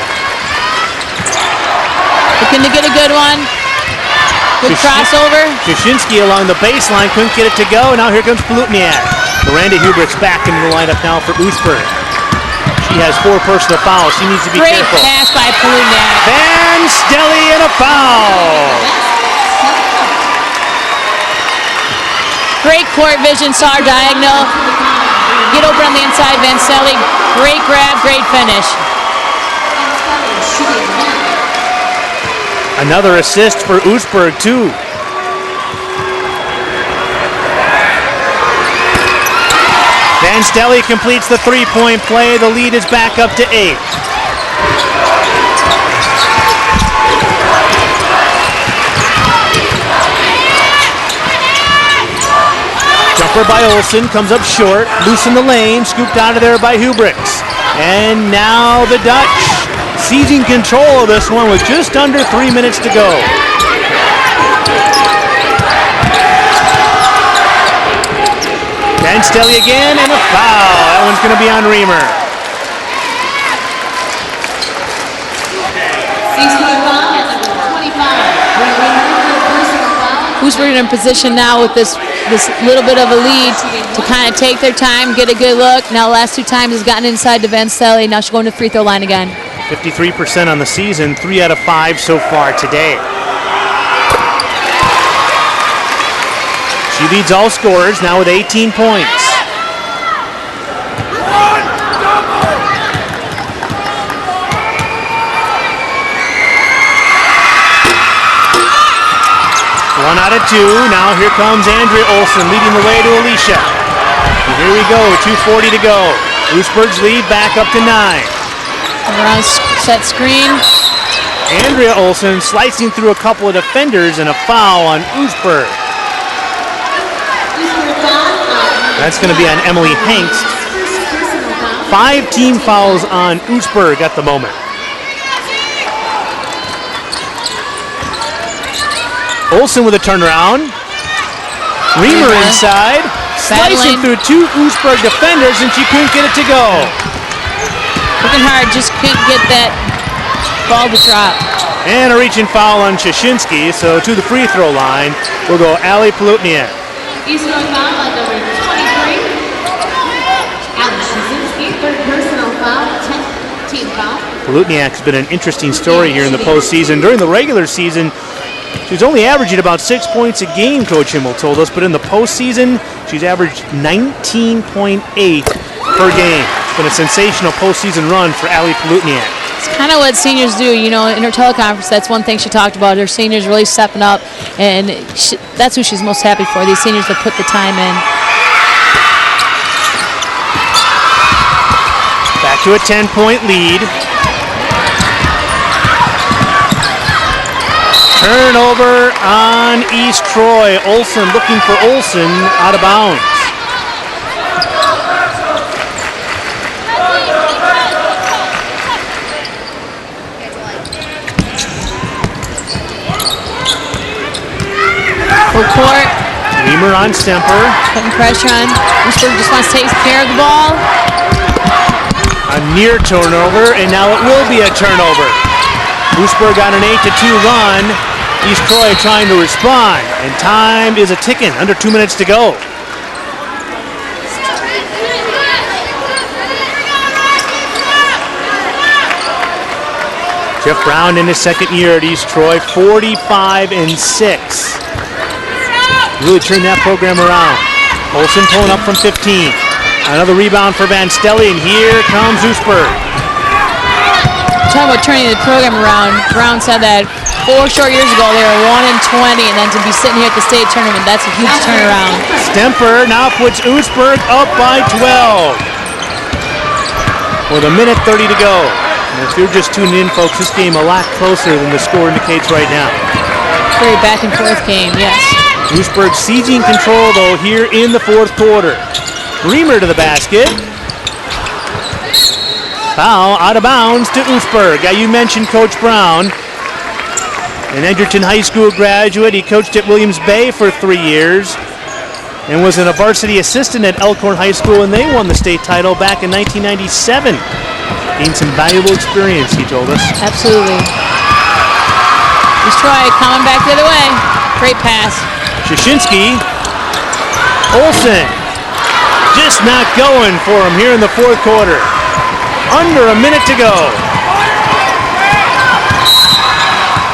Looking to get a good one. Good crossover. Jashinsky along the baseline, couldn't get it to go. Now here comes Palutniak. Miranda Hubrick's back into the lineup now for Oostburg. She has 4 personal fouls. She needs to be careful. Great pass by Palutniak. Van Stelly and a foul. Great court vision, saw her diagonal. Get open on the inside, Van Stelly. Great grab, great finish. Another assist for Oostburg, too. Van Stelly completes the 3-point play. The lead is back up to 8. Jumper by Olsen, comes up short, loose in the lane, scooped out of there by Hubricks. And now the Dutch seizing control of this one with just under 3 minutes to go. Van Stelly again, and a foul. That one's going to be on Reamer. Oostburg in position now with this little bit of a lead to kind of take their time, get a good look. Now the last 2 times has gotten inside to Van Stelly. Now she's going to the free throw line again. 53% on the season, 3 out of 5 so far today. She leads all scorers now with 18 points. One out of 2. Now here comes Andrea Olsen leading the way to Alicia. And here we go, 2:40 to go. Oostburg's lead back up to 9. Around set screen. Andrea Olsen slicing through a couple of defenders and a foul on Oostburg. That's going to be on Emily Hengst. 5 team fouls on Oostburg at the moment. Olsen with a turnaround. Reamer inside. Slicing through 2 Oostburg defenders, and she couldn't get it to go. Looking hard, just couldn't get that ball to drop. And a reaching foul on Shashinsky, so to the free throw line will go Ali Palutniak. Eastern foul on number 23. Alex Shashinsky, 3rd personal foul, 10th team foul. Palutniak's been an interesting story here in the postseason. During the regular season, she's only averaging about 6 points a game, Coach Himmel told us, but in the postseason, she's averaged 19.8 per game. It's been a sensational postseason run for Ali Palutniak. It's kind of what seniors do, in her teleconference. That's one thing she talked about. Her seniors really stepping up, and that's who she's most happy for, these seniors that put the time in. Back to a 10-point lead. Turnover on East Troy. Olsen looking for Olsen out of bounds. Full court. Reamer on Semper. Putting pressure on. Oostburg just wants to take care of the ball. A near turnover, and now it will be a turnover. Oostburg on an 8-2 run. East Troy trying to respond, and time is a-ticking. Under 2 minutes to go. Jeff Brown in his 2nd year at East Troy, 45-6. Really turned that program around. Olsen pulling up from 15. Another rebound for Van Stelly, and here comes Oostburg. Talk about turning the program around. Brown said that 4 short years ago they were 1-20, and then to be sitting here at the state tournament, that's a huge turnaround. Stemper now puts Oostburg up by 12. With 1:30 to go. And if you're just tuning in, folks, this game a lot closer than the score indicates right now. Very back and forth game, yes. Oostburg seizing control, though, here in the 4th quarter. Reamer to the basket. Foul out of bounds to Oostburg. You mentioned Coach Brown, an Edgerton High School graduate. He coached at Williams Bay for 3 years and was a varsity assistant at Elkhorn High School, and they won the state title back in 1997. Gained some valuable experience, he told us. Absolutely. East Troy coming back the other way. Great pass. Shashinsky. Olsen. Just not going for him here in the fourth quarter. Under a minute to go.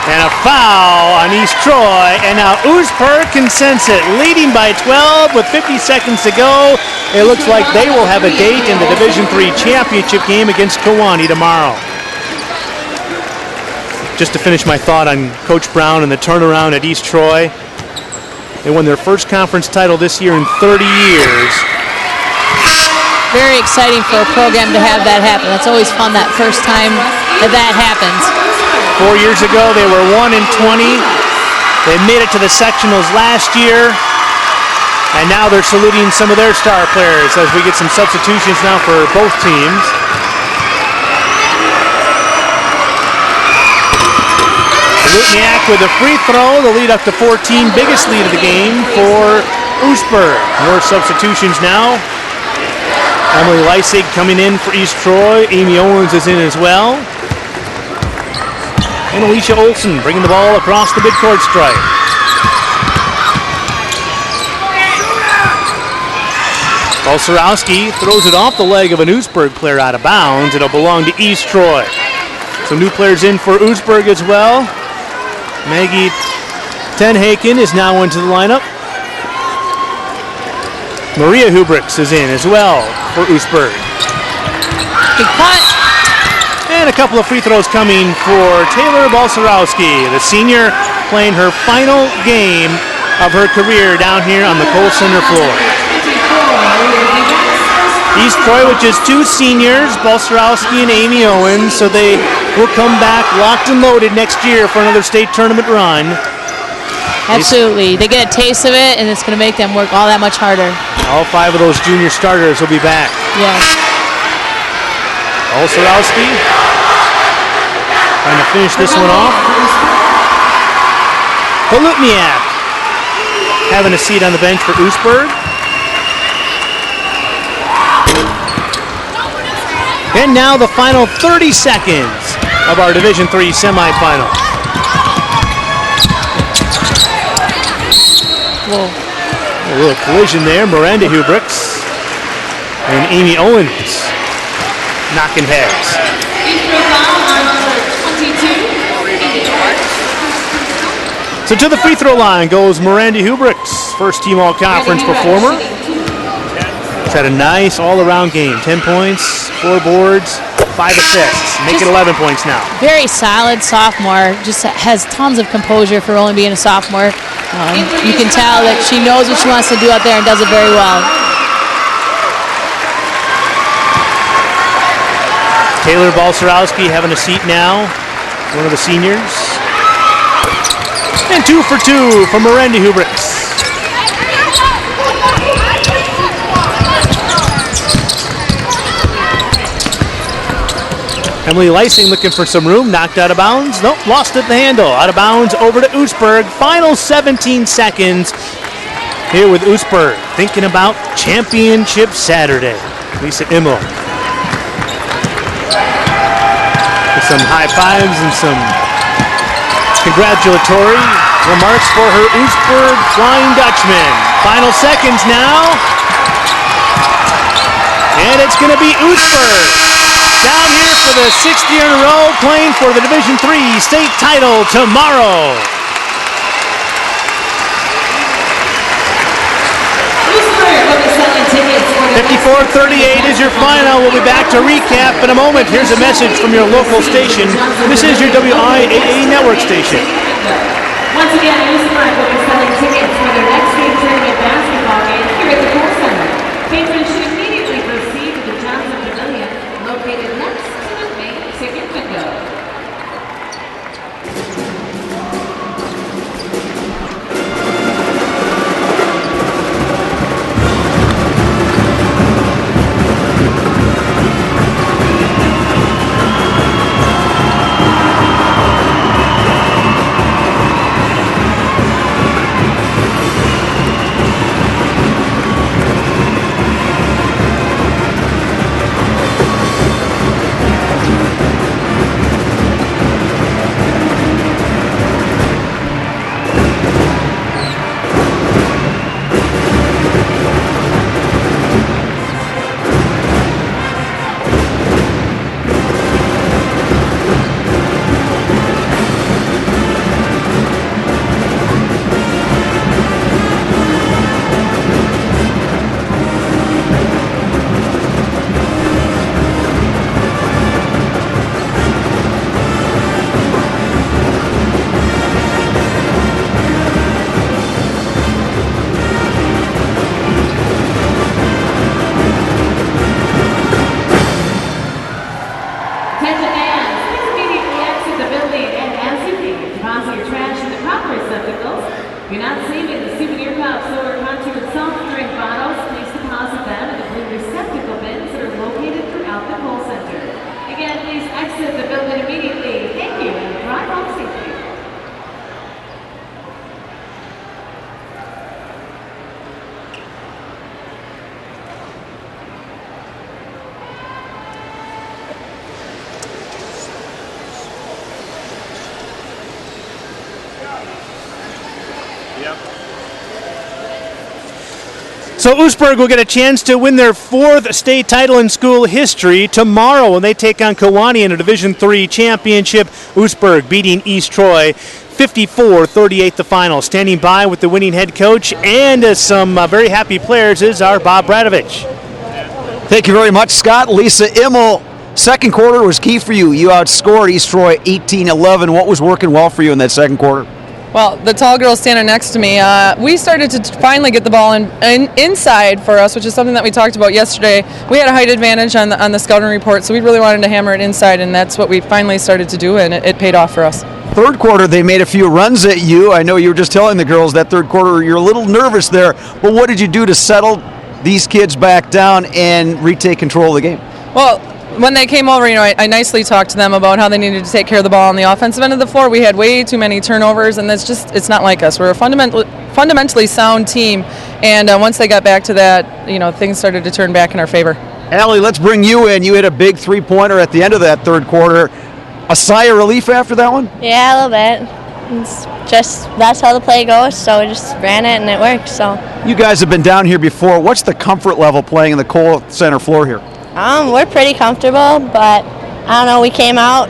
And a foul on East Troy, and now Oostburg can sense it, leading by 12 with 50 seconds to go. It looks like they will have a date in the Division III championship game against Kewanee tomorrow. Just to finish my thought on Coach Brown and the turnaround at East Troy, they won their first conference title this year in 30 years. Very exciting for a program to have that happen. That's always fun, that first time that happens. 4 years ago, they were 1-20. They made it to the sectionals last year, and now they're saluting some of their star players as we get some substitutions now for both teams. Lutniak with a free throw, the lead up to 14, biggest lead of the game for Oostburg. More substitutions now. Emily Leisig coming in for East Troy. Amy Owens is in as well. And Alicia Olsen bringing the ball across the midcourt stripe. Bolsorowski throws it off the leg of an Oostburg player out of bounds. It'll belong to East Troy. Some new players in for Oostburg as well. Maggie Tenhaken is now into the lineup. Maria Hubricks is in as well for Oostburg. Big punt. And a couple of free throws coming for Taylor Bolsorowski, the senior playing her final game of her career down here on the Kohl Center floor. East Troy, which is 2 seniors, Bolsorowski and Amy Owens, so they will come back locked and loaded next year for another state tournament run. Absolutely. They get a taste of it, and it's going to make them work all that much harder. All 5 of those junior starters will be back. Yes. Bolsorowski trying to finish this one off. Polutniak having a seat on the bench for Oostburg. And now the final 30 seconds of our Division III semifinal. Whoa. A little collision there. Miranda Hubricks and Amy Owens knocking heads. So to the free throw line goes Miranda Hubricks, first team all-conference performer. She's had a nice all-around game. 10 points, 4 boards, 5 assists. Make it 11 points now. Very solid sophomore. Just has tons of composure for only being a sophomore. You can tell that she knows what she wants to do out there and does it very well. Taylor Bolsorowski having a seat now, one of the seniors. And 2 for 2 for Miranda Hubricks. Emily Leising looking for some room, knocked out of bounds. Nope, lost at the handle. Out of bounds over to Oostburg. Final 17 seconds here with Oostburg. Thinking about Championship Saturday. Lisa Immel. With some high fives and some congratulatory remarks for her Oostburg Flying Dutchman. Final seconds now. And it's going to be Oostburg down here for the 6th year in a row, playing for the Division III state title tomorrow. 54-38 is your final. We'll be back to recap in a moment. Here's a message from your local station. This is your WIAA network station. Once again, Oostburg will be selling tickets for their next state tournament basketball game here at the Kohl Center. Patrons should immediately proceed to the Johnson Pavilion, located next to the main ticket window. So Oostburg will get a chance to win their 4th state title in school history tomorrow when they take on Kewanee in a Division III championship. Oostburg beating East Troy 54-38 the final. Standing by with the winning head coach and some very happy players is our Bob Bradovich. Thank you very much, Scott. Lisa Immel, second quarter was key for you. You outscored East Troy 18-11. What was working well for you in that second quarter? Well, the tall girl standing next to me, we started to finally get the ball inside for us, which is something that we talked about yesterday. We had a height advantage on the scouting report, so we really wanted to hammer it inside, and that's what we finally started to do, and it paid off for us. Third quarter, they made a few runs at you. I know you were just telling the girls that third quarter you're a little nervous there, but what did you do to settle these kids back down and retake control of the game? Well, when they came over, I nicely talked to them about how they needed to take care of the ball on the offensive end of the floor. We had way too many turnovers, and it's not like us. We're a fundamentally sound team, and once they got back to that, things started to turn back in our favor. Allie, let's bring you in. You hit a big three-pointer at the end of that third quarter. A sigh of relief after that one? Yeah, a little bit. It's just, that's how the play goes, so we just ran it and it worked. So You guys have been down here before. What's the comfort level playing in the Kohl Center floor here? we're pretty comfortable, but I don't know, we came out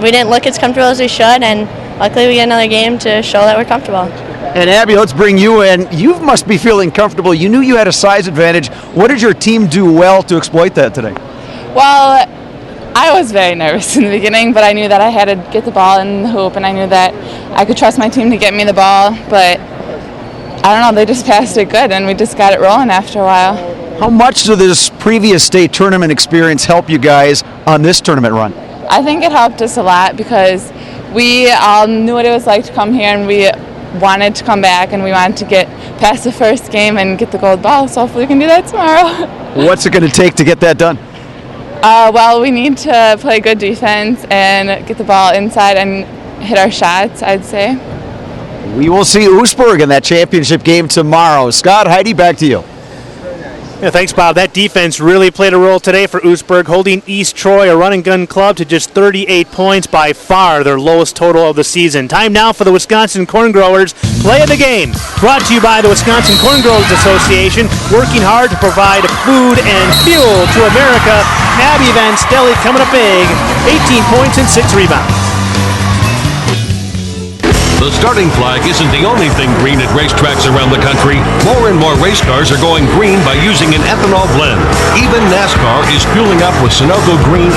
we didn't look as comfortable as we should, and luckily we get another game to show that we're comfortable. And Abby, let's bring you in. You must be feeling comfortable. You knew you had a size advantage. What did your team do well to exploit that today? Well, I was very nervous in the beginning, but I knew that I had to get the ball in the hoop, and I knew that I could trust my team to get me the ball, but I don't know, they just passed it good, and we just got it rolling after a while. How much did this previous state tournament experience help you guys on this tournament run? I think it helped us a lot because we all knew what it was like to come here, and we wanted to come back, and we wanted to get past the first game and get the gold ball, so hopefully we can do that tomorrow. What's it going to take to get that done? Well, we need to play good defense and get the ball inside and hit our shots, I'd say. We will see Oostburg in that championship game tomorrow. Scott, Heidi, back to you. Yeah, thanks, Bob. That defense really played a role today for Oostburg, holding East Troy, a run-and-gun club, to just 38 points, by far their lowest total of the season. Time now for the Wisconsin Corn Growers Play of the Game, brought to you by the Wisconsin Corn Growers Association, working hard to provide food and fuel to America. Abby Van Stelly coming up big, 18 points and 6 rebounds. The starting flag isn't the only thing green at racetracks around the country. More and more race cars are going green by using an ethanol blend. Even NASCAR is fueling up with Sunoco Green